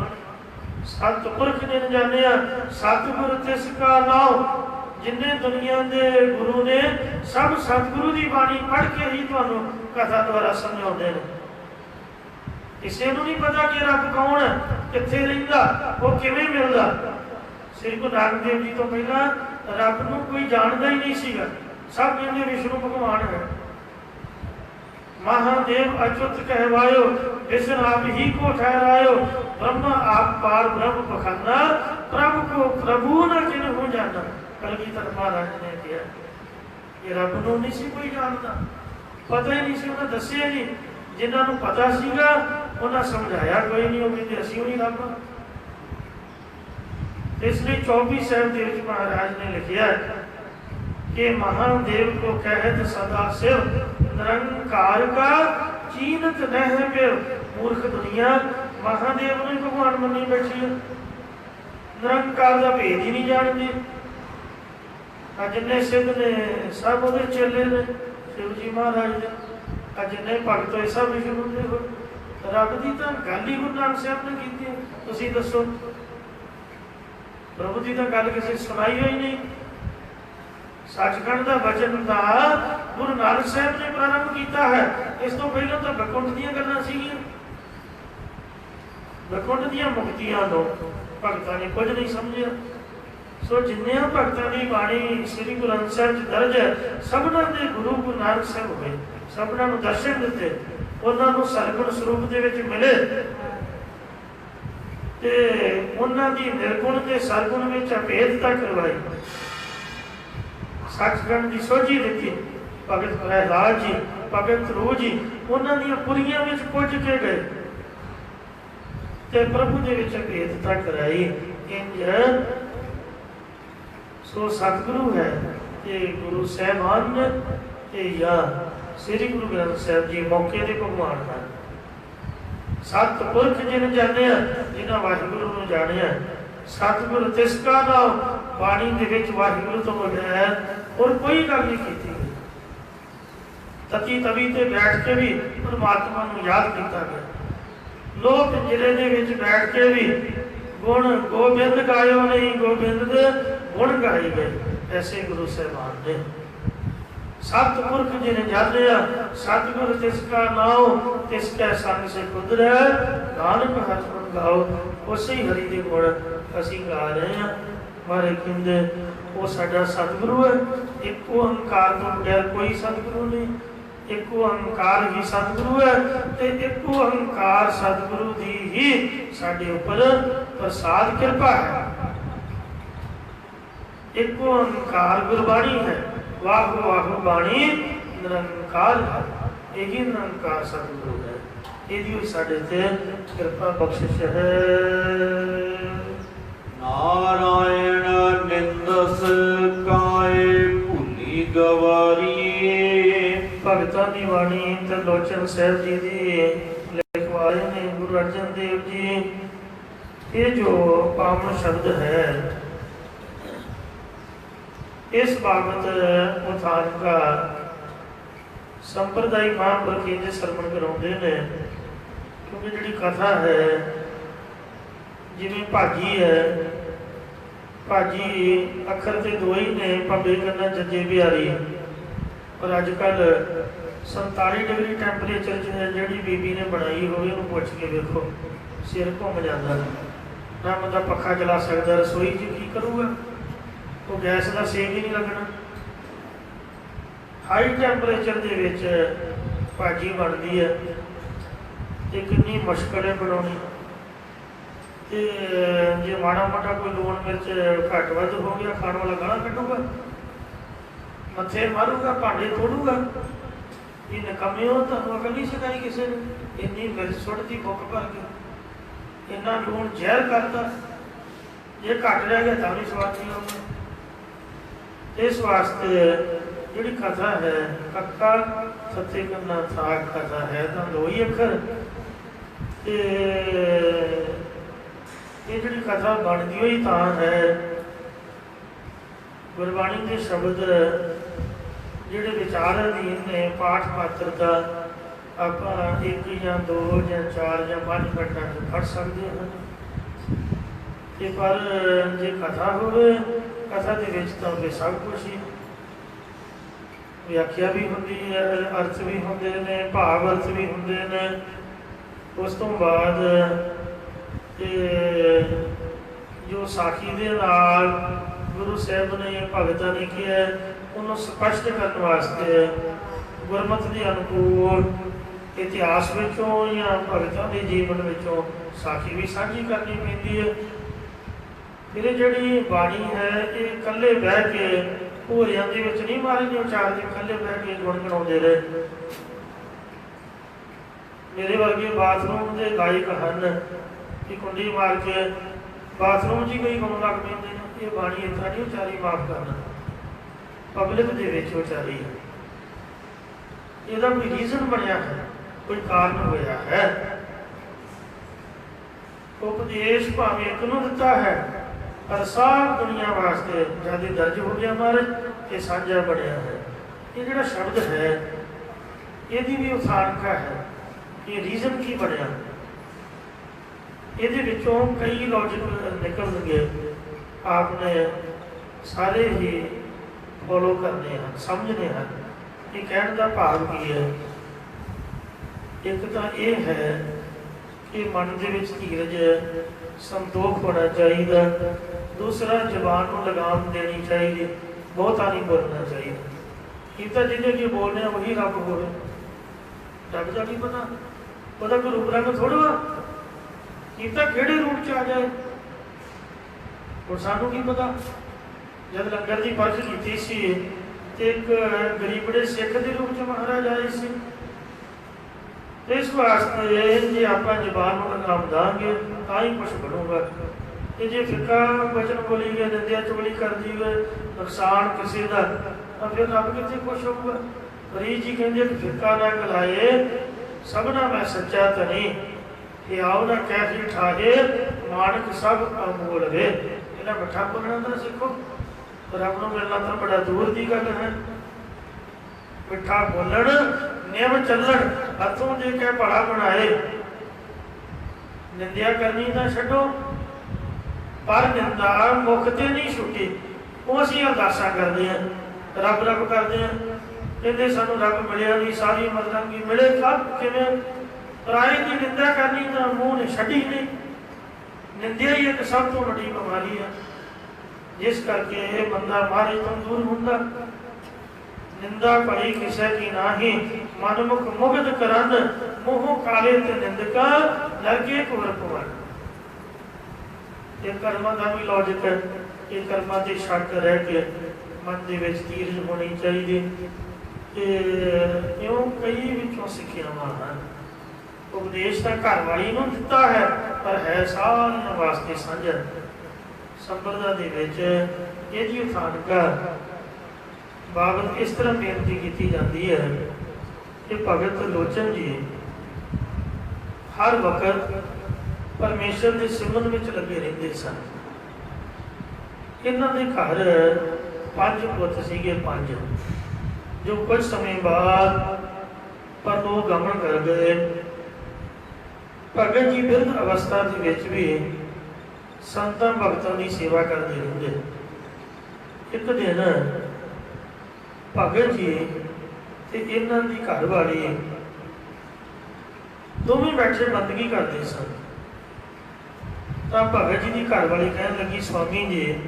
Speaker 1: ਸਤਿਪੁਰਖ ਨੇ ਜਾਣਿਆ, ਸਤਿਗੁਰ ਤਿਸ ਕਾ ਨਾਉ। ਜਿੰਨੇ ਦੁਨੀਆ ਦੇ ਗੁਰੂ ਨੇ ਸਭ ਸਤਿਗੁਰੂ ਦੀ ਬਾਣੀ ਪੜ੍ਹ ਕੇ ਹੀ ਤੁਹਾਨੂੰ ਕਥਾ ਦੁਆਰਾ ਸਮਝਾਉਂਦੇ ਨੇ। ਕਿਸੇ ਨੂੰ ਨਹੀਂ ਪਤਾ ਕਿ ਰੱਬ ਕੌਣ ਹੈ, ਕਿੱਥੇ ਰਹਿੰਦਾ, ਉਹ ਕਿਵੇਂ ਮਿਲਦਾ। ਸ੍ਰੀ ਗੁਰੂ ਨਾਨਕ ਦੇਵ ਜੀ ਤੋਂ ਪਹਿਲਾਂ ਰੱਬ ਨੂੰ ਕੋਈ ਜਾਣਦਾ ਹੀ ਨਹੀਂ ਸੀਗਾ। ਸਭ ਕਹਿੰਦੇ ਵਿਸ਼ਨੂੰ ਭਗਵਾਨ ਹੈ। ਮਹਾਦੇਵ ਅਚੁੱਤ ਕਹਿਵਾਇਓ, ਵਿਸ਼ਨ ਆਪ ਹੀ ਕੋ ਠਹਿਰਾਇਓ। ब्रह्म आप पार ब्रह्म बखाना, प्रभु को प्रभु न किन्हू जाना। कलगीधर महाराज ने किया ये रब नूं नहीं सी कोई जानता, पता ही नहीं सी, उन्हें दसिया नहीं। जिन्होंने पता सीगा उन्हें समझाया कोई नहीं, वो कहते असीं नहीं रब। इसलिए 24 साहिब देव जी महाराज ने लिखा कि महादेव को कहत सदा शिव, निरंकार का चीनत नह पिव। मूर्ख दुनिया महादेव ने भगवान मनी बैठी है, निरंकार का भेद ही नहीं जानती। जिन्ने सिद्ध ने सब वो चेले ने शिव जी महाराज ने, जिन्ने भगत होए सब विष्णु दे हो। रब की तो गल ही गुरु नानक साहब ने की। तुसीं दसो प्रभु जी तो गल किसी सुनाई हुई नहीं। सचखंड का वचन का गुरु नानक साहब ने प्रारंभ किया है। इस तो पहले तो वैकुंठ दी गल्लां सीगियां। वैकुंठ ਦੀਆਂ ਮੁਕਤੀਆਂ ਤੋਂ ਭਗਤਾਂ ਨੇ ਕੁਝ ਨਹੀਂ ਸਮਝਿਆ। ਸੋ ਜਿੰਨੇ ਭਗਤਾਂ ਦੀ ਬਾਣੀ ਸ੍ਰੀ ਗੁਰੂ ਗ੍ਰੰਥ ਸਾਹਿਬ 'ਚ ਦਰਜ ਹੈ, ਸਭਨਾਂ ਦੇ ਗੁਰੂ ਗੁਰੂ ਨਾਨਕ ਸਾਹਿਬ ਹੋਏ, ਸਭਨਾਂ ਨੂੰ ਦਰਸ਼ਨ ਦਿੱਤੇ, ਉਹਨਾਂ ਨੂੰ ਸਰਗੁਣ ਸਰੂਪ ਦੇ ਵਿੱਚ ਮਿਲੇ ਤੇ ਉਹਨਾਂ ਦੀ ਨਿਰਗੁਣ ਤੇ ਸਰਗੁਣ ਵਿੱਚ ਅਭੇਦਤਾ ਕਰਵਾਈ। ਸੱਚਖੰਡ ਦੀ ਸੋਝੀ ਦਿੱਤੀ। ਭਗਤ ਪ੍ਰਹਿਲਾਦ ਜੀ, ਭਗਤ ਧਰੂ ਜੀ ਉਹਨਾਂ ਦੀਆਂ ਪੁਰੀਆਂ ਵਿੱਚ ਪੁੱਜ ਕੇ ਗਏ ਤੇ ਪ੍ਰਭੂ ਦੇ ਵਿੱਚ ਭੇਦਤਾ ਕਰਾਈ। ਇੰਜ ਸੋ ਸਤਿਗੁਰੂ ਹੈ ਤੇ ਗੁਰੂ ਸਾਹਿਬਾਨ ਨੇ ਤੇ ਜਾਂ ਸ੍ਰੀ ਗੁਰੂ ਗ੍ਰੰਥ ਸਾਹਿਬ ਜੀ ਮੌਕੇ ਦੇ ਭਗਵਾਨ ਹਨ। ਸਤਿਪੁਰਖ ਜਿਨ ਜਾਣਿਆ, ਜਿਨ੍ਹਾਂ ਵਾਹਿਗੁਰੂ ਨੂੰ ਜਾਣਿਆ। ਸਤਿਗੁਰ ਤਿਸ ਕਾ ਨਾਮ, ਬਾਣੀ ਦੇ ਵਿੱਚ ਵਾਹਿਗੁਰੂ ਤੋਂ ਬਗੈਰ ਹੋਰ ਕੋਈ ਗੱਲ ਨਹੀਂ ਕੀਤੀ ਗਈ। ਤਤੀ ਤਵੀ ਤੇ ਬੈਠ ਕੇ ਵੀ ਪਰਮਾਤਮਾ ਨੂੰ ਯਾਦ ਕੀਤਾ ਗਿਆ। ਲੋਕ ਜ਼ਿਲ੍ਹੇ ਦੇ ਵਿੱਚ ਬੈਠ ਕੇ ਵੀ ਗੁਣ ਗੋਬਿੰਦ ਗਾਇਓ ਨਹੀਂ, ਗੋਬਿੰਦ ਦੇ ਗੁਣ ਗਾਏ ਗਏ। ਐਸੇ ਗੁਰੂ ਸਾਹਿਬਾਨ ਨੇ। सतपुरख जिन जानिया, सतगुर तिसका नाम, तिसकै संग से कुदरै, नानक हथ गुण गाओ। उसे ही हरि दे गुण असीं गा रहे हैं। मारे कहंदे वो साडा सतगुरु है। एक ओंकार तो बगैर कोई सतगुरु नहीं। एक ओंकार ही सतगुरु है ते एक ओंकार सतगुरु दी ही साडे उपर प्रसाद कृपा है। एक ओंकार गुरबाणी है। वाह वाह बाणी निरंकार है। यही निरंकार सतगुरु है। यही साडे ते कृपा बख्शिश है।
Speaker 2: नारायण निंदस काय भूली गवारी।
Speaker 1: भगतां दी बाणी ते लोचन साहिब जी दी लिखवाए ने गुरु अर्जन देव जी। ये जो पावन शब्द है इस बाबत उथान का संप्रदाय महापुरख इंज सरवण कराते हैं। क्योंकि जी कथा है जिमें भाजी है, भाजी अखर तो दो ही ने, भब्बे करना जजे बिहारी। पर अजकल 47 डिग्री टैंपरेचर जी बीबी ने बनाई हो पूछ के देखो सिर घूम जाता। ना बंदा पखा चला सकता, रसोई च की करूँगा, तो गैस का सेक ही नहीं लगना। हाई टैंपरेचर के विच भाजी बनती है तो कितनी मुश्किल है बनानी। तो जे माड़ा मोटा कोई लूण मिर्च घट वध हो गया, खाने वाला गाला कटूगा, मत्थे मारूगा, भांडे तोड़ूगा। ये नकमे हो, तुहानूं अकल नहीं सिखाई किसी ने। इन्नी मिर्च सुटती बुक भर के, इन्ना लूण जहर करता, जे घट रह गया तो भी स्वाद नहीं आऊगा। इस वास्ते ਜਿਹੜੀ ਕਥਾ ਹੈ ਕੱਕਾ ਸੱਤੇ ਕੰਨਾ ਥਾ ਕਥਾ ਹੈ ਤਾਂ ਦੋ ਹੀ ਅੱਖਰ ਤੇ ਇਹ ਜਿਹੜੀ ਕਥਾ ਬਣਦੀ ਹੋਈ ਤਾਂ ਹੈ ਗੁਰਬਾਣੀ ਦੇ ਸ਼ਬਦ ਜਿਹੜੇ ਵਿਚਾਰ ਅਧੀਨ ਨੇ ਪਾਠ ਮਾਤਰਤਾ ਆਪਾਂ ਇੱਕ ਜਾਂ ਦੋ ਜਾਂ ਚਾਰ ਜਾਂ 5 ਮਿੰਟਾਂ 'ਚ ਪੜ੍ਹ ਸਕਦੇ ਹਾਂ ਤੇ ਪਰ ਜੇ ਕਥਾ ਹੋਵੇ ਕਥਾ ਦੇ ਵਿੱਚ ਤਾਂ ਉਹ ਸਭ ਕੁਛ ਹੀ ਵਿਆਖਿਆ ਵੀ ਹੁੰਦੀ ਹੈ ਅਰਥ ਵੀ ਹੁੰਦੇ ਨੇ ਭਾਵ ਅਰਥ ਵੀ ਹੁੰਦੇ ਨੇ ਉਸ ਤੋਂ ਬਾਅਦ ਜੋ ਸਾਖੀ ਦੇ ਨਾਲ ਗੁਰੂ ਸਾਹਿਬ ਨੇ ਭਗਤਾਂ ਨੇ ਕਿਹਾ ਉਹਨੂੰ ਸਪਸ਼ਟ ਕਰਨ ਵਾਸਤੇ ਗੁਰਮਤਿ ਦੇ ਅਨੁਕੂਲ ਇਤਿਹਾਸ ਵਿੱਚੋਂ ਜਾਂ ਭਗਤਾਂ ਦੇ ਜੀਵਨ ਵਿੱਚੋਂ ਸਾਖੀ ਵੀ ਸਾਂਝੀ ਕਰਨੀ ਪੈਂਦੀ ਹੈ। ਫਿਰ ਜਿਹੜੀ ਬਾਣੀ ਹੈ ਇਹ ਇਕੱਲੇ ਬਹਿ ਕੇ ਭੋਰਿਆਂ ਦੇ ਵਿੱਚ ਨਹੀਂ ਮਾਰੀ ਨਹੀਂ ਉਚਾਰਦੇ ਇਕੱਲੇ ਬਹਿ ਕੇ ਗੁਣਗੁਣਾਉਂਦੇ ਰਹੇ। ਮੇਰੇ ਵਰਗੇ ਬਾਥਰੂਮ ਦੇ ਗਾਇਕ ਹਨ ਕਿ ਕੁੰਡੀ ਮਾਰ ਕੇ ਬਾਥਰੂਮ 'ਚ ਹੀ ਕਈ ਗੁਣ ਲੱਗ ਪੈਂਦੇ ਨੇ। ਇਹ ਬਾਣੀ ਇੱਦਾਂ ਨਹੀਂ ਉਚਾਰੀ ਮਾਫ ਕਰਨਾ ਪਬਲਿਕ ਦੇ ਵਿੱਚ ਉਚਾਰੀ ਹੈ। ਇਹਦਾ ਕੋਈ ਰੀਜ਼ਨ ਬਣਿਆ ਹੈ ਕੋਈ ਕਾਰਨ ਹੋਇਆ ਹੈ। ਉਪਦੇਸ਼ ਭਾਵੇਂ ਇੱਕ ਨੂੰ ਦਿੱਤਾ ਹੈ ਪਰ ਸਾਰੀ ਦੁਨੀਆ ਵਾਸਤੇ ਜਦ ਦਰਜ ਹੋ ਗਿਆ ਮਹਾਰਾਜ ਇਹ ਸਾਂਝਾ ਬਣਿਆ ਹੈ। ਇਹ ਜਿਹੜਾ ਸ਼ਬਦ ਹੈ ਇਹਦੀ ਵੀ ਉਸਾਰਕਾ ਹੈ ਇਹ ਰੀਜ਼ਨ ਕੀ ਬਣਿਆ। ਇਹਦੇ ਵਿੱਚੋਂ ਕਈ ਲੌਜਿਕ ਨਿਕਲਣਗੇ ਆਪਨੇ ਸਾਰੇ ਹੀ ਫੋਲੋ ਕਰਨੇ ਹਨ ਸਮਝਣੇ ਹਨ। ਇਹ ਕਹਿਣ ਦਾ ਭਾਵ ਕੀ ਹੈ ਇੱਕ ਤਾਂ ਇਹ ਹੈ ਕਿ ਮਨ ਦੇ ਵਿੱਚ ਧੀਰਜ ਸੰਤੋਖ ਹੋਣਾ ਚਾਹੀਦਾ। ਦੂਸਰਾ ਜ਼ਬਾਨ ਨੂੰ ਲਗਾਮ ਦੇਣੀ ਚਾਹੀਦੀ ਬਹੁਤਾ ਨਹੀਂ ਬੋਲਣਾ ਚਾਹੀਦਾ। ਇਹ ਤਾਂ ਜਿਹਦੇ ਕੀ ਬੋਲਦੇ ਆ ਉਹੀ ਰੱਬ ਹੋਵੇ ਰੱਬ ਦਾ ਨਹੀਂ ਪਤਾ ਉਹਦਾ ਕੋਈ ਰੂਪ ਰੰਗ ਥੋੜ੍ਹਾ ਵਾ ਇਹ ਤਾਂ ਕਿਹੜੇ ਰੂਪ 'ਚ ਆ ਜਾਏ ਹੁਣ ਸਾਨੂੰ ਕੀ ਪਤਾ। ਜਦ ਲੰਗਰ ਦੀ ਪਰਖ ਕੀਤੀ ਸੀ ਤੇ ਇੱਕ ਗਰੀਬੜੇ ਸਿੱਖ ਦੇ ਰੂਪ 'ਚ ਮਹਾਰਾਜ ਆਏ ਸੀ। ਇਸ ਵਾਸਤੇ ਜੇ ਆਪਾਂ ਜ਼ਬਾਨ ਨੂੰ ਲਗਾਮ ਦਾਂਗੇ ਤਾਂ ਹੀ ਕੁਛ ਬਣੂਗਾ ਤੇ ਜੇ ਫਿੱਕਾ ਵਚਨ ਬੋਲੀ ਗਏ ਨਿੰਦਿਆ ਚੁਗਲੀ ਕਰਦੀ ਹੋਏ ਨੁਕਸਾਨ ਕਿਸੇ ਦਾ ਤਾਂ ਫਿਰ ਰੱਬ ਕਿੱਥੇ ਖੁਸ਼ ਹੋਊਗਾ। ਫਰੀਦ ਜੀ ਕਹਿੰਦੇ ਫਿੱਕਾ ਨਾ ਗਲਾਏ ਸਭਨਾ ਮੈਂ ਸੱਚਾ ਧਨੀ ਕਿ ਆਓ ਨਾ ਕਹਿ ਠਾਹੇ ਮਾਨਕ ਸਭ ਅਮੋਲ ਵੇ। ਇਹਨਾਂ ਮਿੱਠਾ ਬੋਲਣਾ ਤਾਂ ਸਿੱਖੋ ਰੱਬ ਨੂੰ ਮਿਲਣਾ ਤਾਂ ਬੜਾ ਦੂਰ ਦੀ ਗੱਲ ਹੈ। ਮਿੱਠਾ ਬੋਲਣ ਨਿਯਮ ਚੱਲਣ ਹੱਥੋਂ ਦੇ ਕੇ ਭਲਾ ਬਣਾਏ ਨਿੰਦਿਆ ਕਰਨੀ ਤਾਂ ਛੱਡੋ ਪਰ ਨਿੰਦਾ ਮੁਖ ਤੇ ਨਹੀਂ ਛੁੱਟੀ। ਉਹ ਅਸੀਂ ਅਰਦਾਸਾਂ ਕਰਦੇ ਹਾਂ ਰੱਬ ਰੱਬ ਕਰਦੇ ਹਾਂ ਕਹਿੰਦੇ ਸਾਨੂੰ ਰੱਬ ਮਿਲਿਆ ਨਹੀਂ ਸਾਰੀ ਮਰਦਾਂਗੀ ਮਿਲੇ ਕਬ ਕਿਵੇਂ ਪਰਾਏ ਦੀ ਨਿੰਦਾ ਕਰਨੀ ਤਾਂ ਮੂੰਹ ਨੇ ਛੱਡੀ ਨਹੀਂ। ਨਿੰਦਿਆ ਹੀ ਇੱਕ ਸਭ ਤੋਂ ਵੱਡੀ ਬਿਮਾਰੀ ਹੈ ਜਿਸ ਕਰਕੇ ਇਹ ਬੰਦਾ ਮਹਾਰਾਜ ਤੋਂ ਦੂਰ ਹੁੰਦਾ। ਨਿੰਦਾ ਭਈ ਕਿਸੇ ਕੀ ਨਾਹੀ ਮਨਮੁਖ ਮੁਗਧ ਕਰਨ ਮੋਹ ਕਾਲੇ ਤੇ ਨਿੰਦਕਾ ਲਰਗੇ ਕੋਰ ਪਵਨ। ਇਹ ਕਰਮਾਂ ਦਾ ਵੀ ਲੌਜਿਕ ਹੈ। ਇਹ ਕਰਮਾਂ ਤੇ ਸ਼ੱਕ ਰਹਿ ਕੇ ਮਨ ਦੇ ਵਿੱਚ ਧੀਰਜ ਹੋਣੀ ਚਾਹੀਦੀ। ਇਉਂ ਕਈ ਵਿੱਚੋਂ ਸਿੱਖਿਆਵਾਂ ਹਨ। ਉਪਦੇਸ਼ ਤਾਂ ਘਰ ਵਾਲੀ ਨੂੰ ਦਿੱਤਾ ਹੈ ਪਰ ਹੈ ਸਾਰਿਆਂ ਵਾਸਤੇ ਸਾਂਝਾ। ਸੰਪਰਦਾ ਦੇ ਵਿੱਚ ਇਹਦੀ ਉਥਾਨਕਾ ਬਾਬਤ ਇਸ ਤਰ੍ਹਾਂ ਬੇਨਤੀ ਕੀਤੀ ਜਾਂਦੀ ਹੈ ਕਿ ਭਗਤ ਲੋਚਨ ਜੀ ਹਰ ਵਕਤ ਪਰਮੇਸ਼ਰ ਦੇ ਸਿਮਰਨ ਵਿੱਚ ਲੱਗੇ ਰਹਿੰਦੇ ਸਨ। ਇਹਨਾਂ ਦੇ ਘਰ 5 ਪੁੱਤ ਸੀਗੇ 5 ਜੋ ਕੁਝ ਸਮੇਂ ਬਾਅਦ ਪਰਲੋਕ ਗਮਨ ਕਰ ਗਏ। ਭਗਤ ਜੀ ਬਿਰਧ ਅਵਸਥਾ ਦੇ ਵਿੱਚ ਵੀ ਸੰਤਾਂ ਭਗਤਾਂ ਦੀ ਸੇਵਾ ਕਰਦੇ ਰਹਿੰਦੇ। ਇੱਕ ਦਿਨ ਭਗਤ ਜੀ ਤੇ ਇਹਨਾਂ ਦੀ ਘਰ ਵਾਲੀ ਦੋਵੇਂ ਬੈਠੇ ਬੰਦਗੀ ਕਰਦੇ ਸਨ। ਤਾਂ ਭਗਤ ਜੀ ਦੀ ਘਰ ਵਾਲੀ ਕਹਿਣ ਲੱਗੀ ਸਵਾਮੀ ਜੀ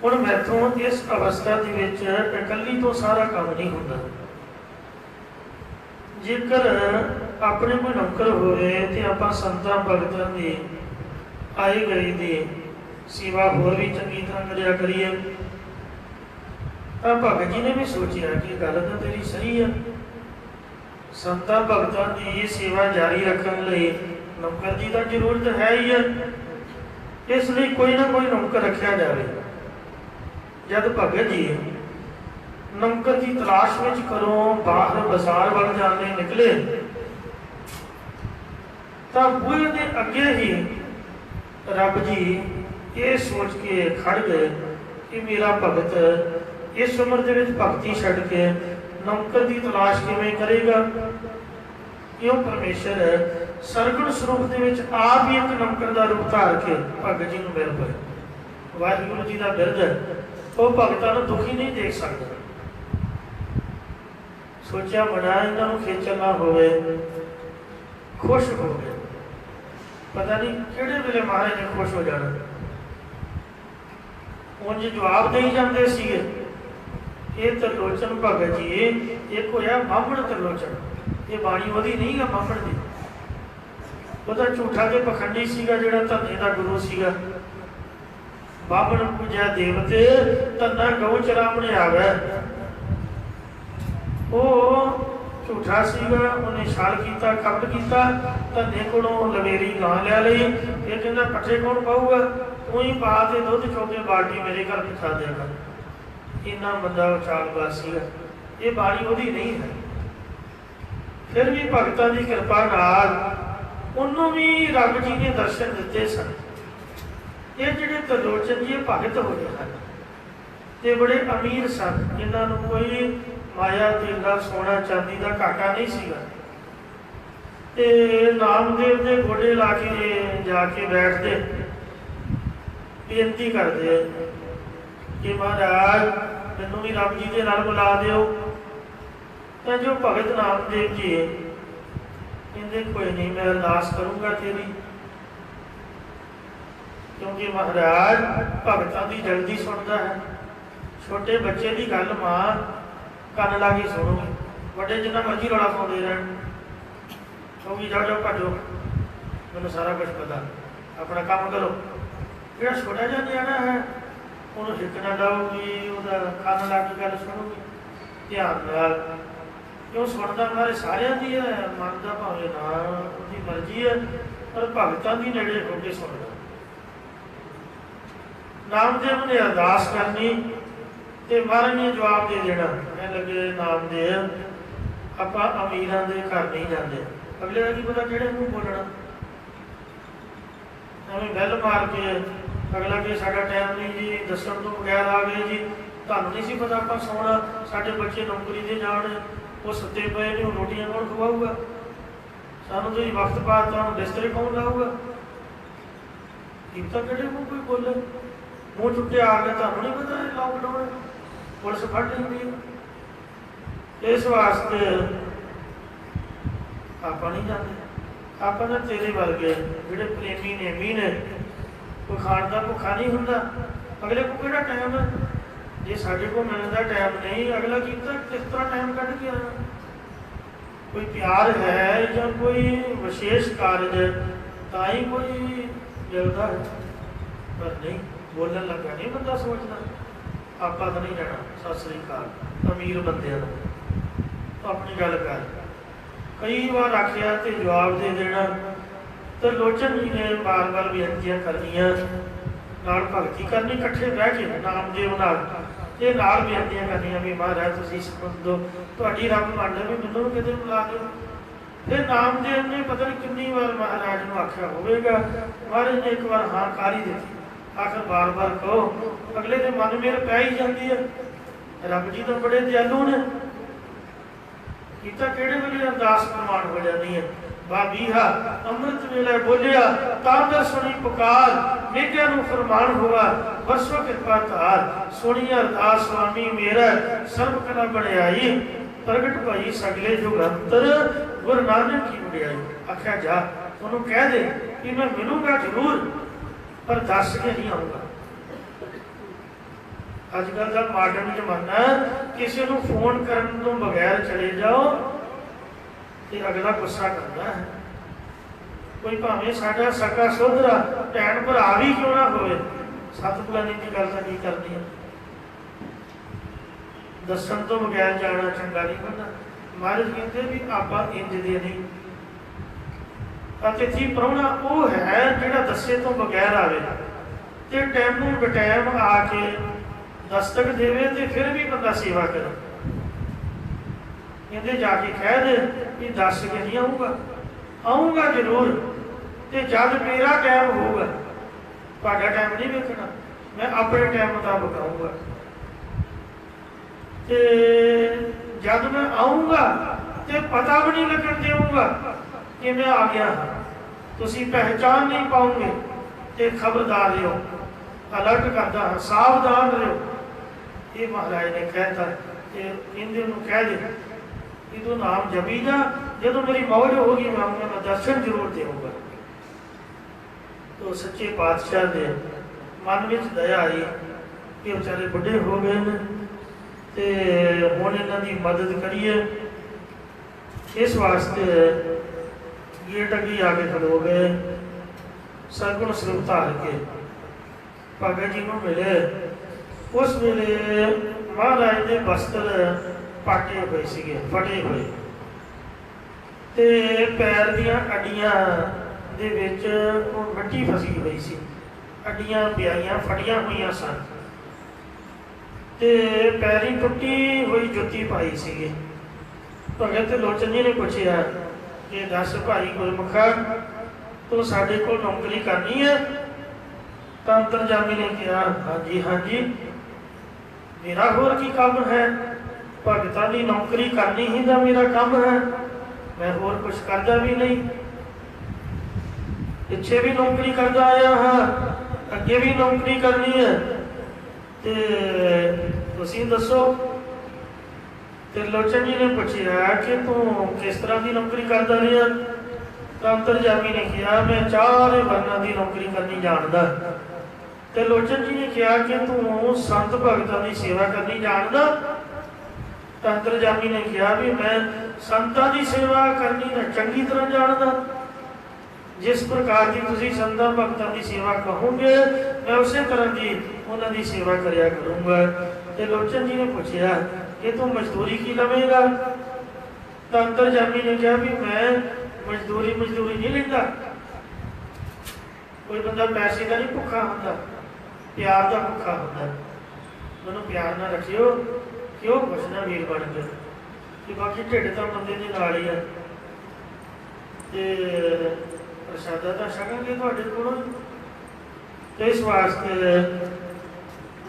Speaker 1: ਹੁਣ ਮੈਥੋਂ ਇਸ ਅਵਸਥਾ ਦੇ ਵਿੱਚ ਇਕੱਲੀ ਤੋਂ ਸਾਰਾ ਕੰਮ ਨਹੀਂ ਹੁੰਦਾ। ਜੇਕਰ ਆਪਣੇ ਕੋਈ ਨੌਕਰ ਹੋਵੇ ਤੇ ਆਪਾਂ ਸੰਤਾਂ ਭਗਤਾਂ ਦੀ ਆਈ ਗਈ ਦੀ ਸੇਵਾ ਹੋਰ ਵੀ ਚੰਗੀ ਤਰ੍ਹਾਂ ਕਰਿਆ ਕਰੀਏ। ਤਾਂ ਭਗਤ ਜੀ ਨੇ ਵੀ ਸੋਚਿਆ ਕਿ ਗੱਲ ਤਾਂ ਤੇਰੀ ਸਹੀ ਹੈ। ਸੰਤਾਂ ਭਗਤਾਂ ਦੀ ਸੇਵਾ ਜਾਰੀ ਰੱਖਣ ਲਈ ਨੌਕਰ ਦੀ ਤਾਂ ਜ਼ਰੂਰਤ ਹੈ ਹੀ ਹੈ। ਇਸ ਲਈ ਕੋਈ ਨਾ ਕੋਈ ਨੌਕਰ ਰੱਖਿਆ ਜਾਵੇ। ਜਦ ਭਗਤ ਜੀ ਨੌਕਰ ਦੀ ਤਲਾਸ਼ ਵਿੱਚ ਘਰੋਂ ਬਾਹਰ ਬਾਜ਼ਾਰ ਵੱਲ ਜਾਣ ਲਈ ਨਿਕਲੇ ਤਾਂ ਬੂਹੇ ਦੇ ਅੱਗੇ ਹੀ ਰੱਬ ਜੀ ਇਹ ਸੋਚ ਕੇ ਖੜ ਗਏ ਕਿ ਮੇਰਾ ਭਗਤ ਇਸ ਉਮਰ ਦੇ ਵਿੱਚ ਭਗਤੀ ਛੱਡ ਕੇ ਨੌਕਰ ਦੀ ਤਲਾਸ਼ ਕਿਵੇਂ ਕਰੇਗਾ। ਕਿਉਂ ਪਰਮੇਸ਼ਰ ਸਰਗੁਣ ਸਰੂਪ ਦੇ ਵਿੱਚ ਆਪ ਹੀ ਇੱਕ ਨੌਕਰ ਦਾ ਰੂਪ ਧਾਰ ਕੇ ਭਗਤ ਜੀ ਨੂੰ ਮਿਲ ਪਏ। ਵਾਹਿਗੁਰੂ ਜੀ ਦਾ ਬਿਰਧ ਉਹ ਭਗਤਾਂ ਨੂੰ ਦੁਖੀ ਨਹੀਂ ਦੇਖ ਸਕਦਾ। ਸੋਚਿਆ ਬੜਾ ਇਹਨਾਂ ਨੂੰ ਖੇਚਲ ਨਾ ਹੋਵੇ, ਖੁਸ਼ ਹੋ ਗਏ। ਪਤਾ ਨਹੀਂ ਕਿਹੜੇ ਵੇਲੇ ਮਹਾਰਾਜ ਨੇ ਖੁਸ਼ ਹੋ ਜਾਣਾ। ਉਂਝ ਜਵਾਬ ਦੇਈ ਜਾਂਦੇ ਸੀਗੇ। ਇਹ ਤਰਲੋਚਨ ਭਗਤ ਜੀ ਇੱਕ ਹੋਇਆ ਬਾਹਮਣ ਤਰਲੋਚਨ। ਇਹ ਬਾਣੀ ਉਹਦੀ ਨਹੀਂ ਗਾ, ਬਾਹਮਣ ਦੀ। ਉਹਦਾ ਝੂਠਾ ਤੇ ਪਖੰਡੀ ਸੀਗਾ, ਜਿਹੜਾ ਧੰਨੇ ਦਾ ਗੁਰੂ ਸੀਗਾ। ਬਾਹਮਣ ਪੂਜਿਆ ਦੇਵਤੇ ਧੰਨਾ ਗਊ ਚਰਾਮਣੇ ਆਵੇ। ਉਹ ਝੂਠਾ ਸੀਗਾ, ਉਹਨੇ ਛਾਲ ਕੀਤਾ, ਕਪਟ ਕੀਤਾ। ਧੰਨੇ ਕੋਲੋਂ ਲਵੇਰੀ ਗਾਂ ਲਿਆ ਲਈ। ਇਹ ਕਹਿੰਦਾ ਪੱਠੇ ਕੌਣ ਪਾਊਗਾ, ਤੂੰ ਹੀ ਪਾ ਤੇ ਦੁੱਧ ਚੋਕੇ ਬਾਲਟੀ ਮੇਰੇ ਘਰ ਬਿਠਾ ਦੇਗਾ। ਇੰਨਾ ਬੰਦਾ ਚਾਲਬਾਜ਼ ਸੀਗਾ। ਇਹ ਬਾਣੀ ਉਹਦੀ ਨਹੀਂ ਹੈ। ਫਿਰ ਵੀ ਭਗਤਾਂ ਦੀ ਕਿਰਪਾ ਨਾਲ ਉਹਨੂੰ ਵੀ ਰੱਬ ਜੀ ਨੇ ਦਰਸ਼ਨ ਦਿੱਤੇ ਸਨ। ਇਹ ਜਿਹੜੇ ਤਰਲੋਚਨ ਜੀ ਭਗਤ ਹੋਏ ਹਨ ਤੇ ਬੜੇ ਅਮੀਰ ਸਨ। ਇਹਨਾਂ ਨੂੰ ਕੋਈ ਮਾਇਆ ਤੇਲਾ ਸੋਨਾ ਚਾਂਦੀ ਦਾ ਘਾਟਾ ਨਹੀਂ ਸੀਗਾ। ਤੇ ਨਾਮਦੇਵ ਦੇ ਗੋਡੇ ਲਾ ਕੇ ਜਾ ਕੇ ਬੈਠਦੇ, ਬੇਨਤੀ ਕਰਦੇ ਕਿ ਮਹਾਰਾਜ ਮੈਨੂੰ ਵੀ ਰੱਬ ਜੀ ਦੇ ਨਾਲ ਬੁਲਾ ਦਿਓ। ਤਾਂ ਜੋ ਭਗਤ ਨਾਮਦੇਵ ਜੀ ਕਹਿੰਦੇ ਕੋਈ ਨਹੀਂ, ਮੈਂ ਅਰਦਾਸ ਕਰੂੰਗਾ ਤੇਰੀ। ਕਿਉਂਕਿ ਮਹਾਰਾਜ ਭਗਤਾਂ ਦੀ ਜਲਦੀ ਸੁਣਦਾ ਹੈ। ਛੋਟੇ ਬੱਚੇ ਦੀ ਗੱਲ ਮਾਂ ਕੰਨ ਲਾ ਕੇ ਸੁਣੂਗੀ, ਵੱਡੇ ਜਿੰਨਾ ਮਰਜ਼ੀ ਰੌਲਾ ਪਾਉਂਦੇ ਰਹਿਣ ਕਹੂਗੀ ਜਾਓ ਜਾਓ ਭੱਜੋ, ਮੈਨੂੰ ਸਾਰਾ ਕੁਝ ਪਤਾ, ਆਪਣਾ ਕੰਮ ਕਰੋ। ਜਿਹੜਾ ਛੋਟਾ ਜਿਹਾ ਨਿਆਣਾ ਹੈ ਉਹਨੂੰ ਹਿੱਕਣਾ ਲਾਊਗੀ, ਉਹਦਾ ਕੰਨ ਲਾ ਕੇ ਗੱਲ ਸੁਣੂਗੀ ਧਿਆਨ ਨਾਲ। ਕਿਉਂ ਸੁਣਦਾ ਮਾਰੇ ਸਾਰਿਆਂ ਦੀ ਹੈ, ਮੰਨਦਾ ਭਾਵੇਂ ਨਾ, ਉਹਦੀ ਮਰਜ਼ੀ ਹੈ, ਪਰ ਭਗਤਾਂ ਦੀ ਨੇੜੇ ਹੋ ਕੇ ਸੁਣਦਾ। ਨਾਮਦੇਵ ਨੇ ਅਰਦਾਸ ਕਰਨੀ ਤੇ ਮਹਾਰਾਜ ਨੇ ਜਵਾਬ ਦੇ ਦੇਣਾ। ਕਹਿਣ ਲੱਗੇ ਨਾਮਦੇਵ ਆਪਾਂ ਅਮੀਰਾਂ ਦੇ ਘਰ ਨਹੀਂ ਜਾਂਦੇ। ਅਗਲੇ ਦਾ ਕੀ ਪਤਾ ਕਿਹੜੇ ਮੂੰਹ ਬੋਲਣਾ। ਐਵੇਂ ਬੈਲ ਮਾਰ ਕੇ ਅਗਲਾ ਕਿ ਸਾਡਾ ਟਾਈਮ ਨਹੀਂ ਜੀ, ਦੱਸਣ ਤੋਂ ਬਗੈਰ ਆ ਗਏ ਜੀ, ਤੁਹਾਨੂੰ ਨਹੀਂ ਸੀ ਪਤਾ ਆਪਾਂ ਸੌਣਾ, ਸਾਡੇ ਬੱਚੇ ਨੌਕਰੀ ਤੇ ਜਾਣ, ਉਹ ਸੁੱਤੇ ਪਏ ਨੇ, ਰੋਟੀਆਂ ਕੌਣ ਖਵਾਊਗਾ ਸਾਨੂੰ, ਤੁਸੀਂ ਵਕਤ ਪਾ ਤੁਹਾਨੂੰ ਬਿਸਤਰੇ ਕੌਣ ਲਾਊਗਾ। ਕੀ ਪਤਾ ਕਿਹੜੇ ਮੂੰਹ ਕੋਈ ਬੋਲੇ, ਮੂੰਹ ਚੁੱਕਿਆ ਆ ਗਿਆ, ਤੁਹਾਨੂੰ ਨਹੀਂ ਪਤਾ ਲਾਕਡਾਊਨ ਪੁਲਿਸ ਫੜ ਲੈਂਦੀ ਹੈ। ਇਸ ਵਾਸਤੇ ਆਪਾਂ ਨਹੀਂ ਜਾਂਦੇ। ਆਪਾਂ ਨਾ ਤੇਰੇ ਵਰਗੇ ਜਿਹੜੇ ਪ੍ਰੇਮੀ ਨੇਮੀ ਨੇ, ਕੋਈ ਖਾਣ ਦਾ ਭੁੱਖਾ ਨਹੀਂ ਹੁੰਦਾ। ਅਗਲੇ ਕੋਲ ਕਿਹੜਾ ਟਾਈਮ ਹੈ, ਜੇ ਸਾਡੇ ਕੋਲ ਮਿਲਣ ਦਾ ਟਾਈਮ ਨਹੀਂ, ਅਗਲਾ ਕੀਤਾ ਕਿਸ ਤਰ੍ਹਾਂ ਟਾਈਮ ਕੱਢ ਕੇ ਆਉਣਾ। ਕੋਈ ਪਿਆਰ ਹੈ ਜਾਂ ਕੋਈ ਵਿਸ਼ੇਸ਼ ਕਾਰਜ ਤਾਂ ਹੀ ਕੋਈ ਮਿਲਦਾ ਹੈ, ਪਰ ਨਹੀਂ ਬੋਲਣ ਲੱਗਾ ਨਹੀਂ ਬੰਦਾ ਸੋਚਦਾ ਆਪਾਂ ਤਾਂ ਨਹੀਂ ਜਾਣਾ। ਸਤਿ ਸ੍ਰੀ ਅਕਾਲ ਅਮੀਰ ਬੰਦਿਆਂ ਨੂੰ ਆਪਣੀ ਗੱਲ ਕਰ। ਕਈ ਵਾਰ ਆਖਿਆ ਤੇ ਜਵਾਬ ਦੇ ਦੇਣਾ। ਤੇ ਲੋਚਨ ਜੀ ਨੇ ਬਾਰ-ਬਾਰ ਬੇਨਤੀਆਂ ਕਰਨੀਆਂ, ਨਾਲ ਭਗਤੀ ਕਰਨੀ, ਇਕੱਠੇ ਬਹਿ ਕੇ ਨਾਮਦੇਵ ਨਾਲ ਇਹ ਨਾਲ ਬੇਨਤੀਆਂ ਕਰਨੀਆਂ ਵੀ ਮਹਾਰਾਜ ਤੁਸੀਂ ਸਮਝੋ ਤੁਹਾਡੀ ਰੱਬ ਮੰਨ ਵੀ ਮੈਨੂੰ ਕਿਤੇ ਬੁਲਾ ਦਿਓ। ਫਿਰ ਨਾਮਦੇਵ ਨੇ ਪਤਾ ਨਹੀਂ ਕਿੰਨੀ ਵਾਰ ਮਹਾਰਾਜ ਨੂੰ ਆਖਿਆ ਹੋਵੇਗਾ, ਮਹਾਰਾਜ ਨੇ ਇੱਕ ਵਾਰ ਹਾਂ ਕਰ ਹੀ ਦਿੱਤੀ। ਆਖਰ ਬਾਰ-ਬਾਰ ਕਹੋ, ਅਗਲੇ ਦੇ ਮਨ ਮੇਰ ਪੈ ਹੀ ਜਾਂਦੀ ਹੈ। ਰੱਬ ਜੀ ਤਾਂ ਬੜੇ ਦਿਆਲੂ ਨੇ। ਕੀਤਾ ਕਿਹੜੇ ਵੇਲੇ ਅਰਦਾਸ ਪ੍ਰਮਾਣ ਹੋ ਜਾਂਦੀ ਹੈ। ਬਾਬੀਹਾ ਅੰਮ੍ਰਿਤ ਵੇਲੇ ਬੋਲਿਆ ਤਾਂ ਦਰ ਸੁਣੀ ਪੁਕਾਰ, ਮੇਘਿਆਂ ਨੂੰ ਫਰਮਾਨ ਹੋਆ ਵਰਸੋ ਕਿਰਪਾ ਧਾਰ। ਸੁਣੀ ਅਰਦਾਸ ਸੁਆਮੀ ਮੇਰਾ ਸਰਬ ਕਲਾ ਬੜਿਆਈ, ਪ੍ਰਗਟ ਭਾਈ ਸਗਲੇ ਜੁਗੰਤਰ ਗੁਰੂ ਨਾਨਕ ਕੀ ਵਡਿਆਈ। ਆਖਿਆ ਜਾ ਉਹਨੂੰ ਕਹਿ ਦੇ ਕਿ ਮੈਂ ਮਿਲੂੰਗਾ ਜ਼ਰੂਰ, ਪਰ ਦੱਸ ਕੇ ਨਹੀਂ ਆਊਂਗਾ। ਅੱਜ ਕੱਲ੍ਹ ਦਾ ਮਾਡਰਨ ਜ਼ਮਾਨਾ, ਕਿਸੇ ਨੂੰ ਫੋਨ ਕਰਨ ਤੋਂ ਬਗੈਰ ਚਲੇ ਜਾਓ ਤੇ ਅਗਲਾ ਗੁੱਸਾ ਕਰਦਾ ਹੈ। ਕੋਈ ਭਾਵੇਂ ਸਾਡਾ ਸਕਾ ਸੋਧਰਾ ਭੈਣ ਭਰਾ ਵੀ ਕਿਉਂ ਨਾ ਹੋਵੇ, ਸਤਿਗੁਰਾਂ ਦੀ ਗੱਲ ਤਾਂ ਕੀ ਕਰਦੀ ਹੈ। ਦੱਸਣ ਤੋਂ ਬਗੈਰ ਜਾਣਾ ਚੰਗਾ ਨਹੀਂ ਹੁੰਦਾ। ਮਹਾਰਾਜ ਕਹਿੰਦੇ ਵੀ ਆਪਾਂ ਇੰਜ ਦੇ ਨਹੀਂ। ਅਤਿਥੀ ਪ੍ਰਾਹੁਣਾ ਉਹ ਹੈ ਜਿਹੜਾ ਦੱਸੇ ਤੋਂ ਬਗੈਰ ਆਵੇ ਤੇ ਟਾਈਮ ਨੂੰ ਬਟਾਈਮ ਆ ਕੇ ਦਸਤਕ ਦੇਵੇ ਤੇ ਫਿਰ ਵੀ ਬੰਦਾ ਸੇਵਾ ਕਰੇ। कहते जाके कह दे कि 10 के नहीं आऊँगा, आऊँगा जरूर, तो जब मेरा टाइम होगा, ਤੁਹਾਡਾ टाइम नहीं वेखना, मैं अपने टाइम मुताबिक आऊँगा। तो जब मैं आऊँगा तो पता भी नहीं लगन दूँगा कि मैं आ गया हाँ, तुसी पहचान नहीं पाओगे। तो खबरदार रहो, अलर्ट करता हाँ, सावधान रहो। ये महाराज ने कहता इंद्र को कह दे कि तू नाम जपी जा, जो मेरी मौज होगी मैं आऊँगा, मैं दर्शन जरूर दूँगा। तो सच्चे पातशाह ने मन में दया आई कि बेचारे बुढ़े हो गए हैं, तो हुण इन्हां दी मदद करिए। इस वास्ते गेट अगे आके खड़ो गए, सरगुण स्वरूप धार के भगत जी को मिले। उस वेले महाराज के वस्त्र पाटे हुए सीगे, फटे हुए, ते पैर दियां अड्डियां दे विच मिट्टी फसी हुई सी, अड्डियां प्याइयां फटियां हुई सन, ते पैरी टुटी हुई जुत्ती पाई सी। भगत लोचन जी ने पूछा कि दस भाई गुरमुखा तू साडे कोल नौकरी करनी है? तो अंतरजामी ने कहा हाँ जी हाँ जी, मेरा होर की काम है, भगतां दी नौकरी करनी ही तो मेरा काम है, मैं होर कुछ करता भी नहीं। पिछे भी नौकरी करता आया हाँ, अगे भी नौकरी करनी है, ते तुसीं दसो। तो लोचन जी ने पूछा कि तू किस तरह की नौकरी करता रहा? तो अंतरजामी ने कहा मैं 4 वर्णों की नौकरी करनी जानता। तो लोचन जी ने कहा कि तू संत भगतां की सेवा करनी जानता? तो अंतरजामी ने कहा भी मैं संतां की सेवा करनी तो चंगी तरह जानता, जिस प्रकार की तुसीं संतां भगतां की सेवा कहोगे मैं उस तरह की उन्होंने सेवा करया करूँगा। तो लोचन जी ने पूछा कि तू मजदूरी की लवेगा? तो अंतरजामी ने कहा भी मैं मजदूरी नहीं लेता। कोई बंदा पैसे का नहीं भुखा होता, प्यार का भुखा होता। मैनू प्यार ना रखियो, क्यों पुछना वीर बन के कि बाकी ढिड तो बंदे के नाल ही है, प्रसादा तो छकांगे तुहाडे कोलों। तो इस वास्ते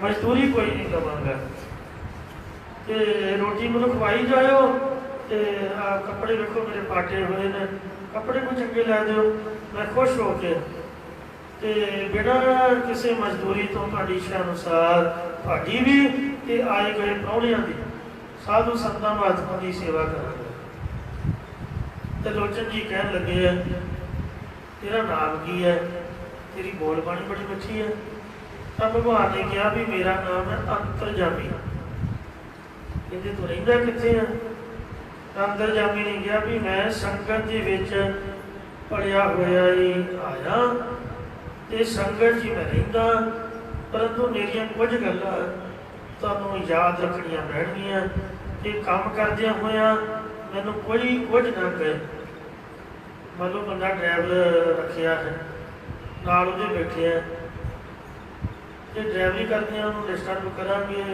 Speaker 1: मजदूरी कोई नहीं लवांगा, तो रोटी मैनू खवाई जाओ, तो कपड़े वेखो मेरे पाटे हुए ने, कपड़े को चंगे लै दो, मैं खुश हो के ते बिना किसी मजदूरी तो तुहाडी इच्छा अनुसार तुहाडी भी ते आए गए प्राहुणियां दी साधु संतां महात्मा की सेवा करांगा। तो लोचन जी कहन लगे तेरा नाम की है? तेरी बोल बाणी बड़ी अच्छी है। तो भगवान ने कहा भी मेरा नाम है अंतरजामी। कहते तू रहिंदा कित्थे है? अंतरजामी ने कहा भी मैं संगत दे विच पढ़िया होया ही आया, ते संगत जी मैं रहिंदा, परंतु मेरियां कुछ गल्लां तुहानूं याद रखणियां पैणगीआं ते काम करदिआं होइआं मैनूं कोई कुछ ना कहे। मान लो बंदा ड्राइवर रखिया है, नाल उहदे बैठे हैं, तो ड्राइवरी करदे उहनूं डिस्टर्ब करांगे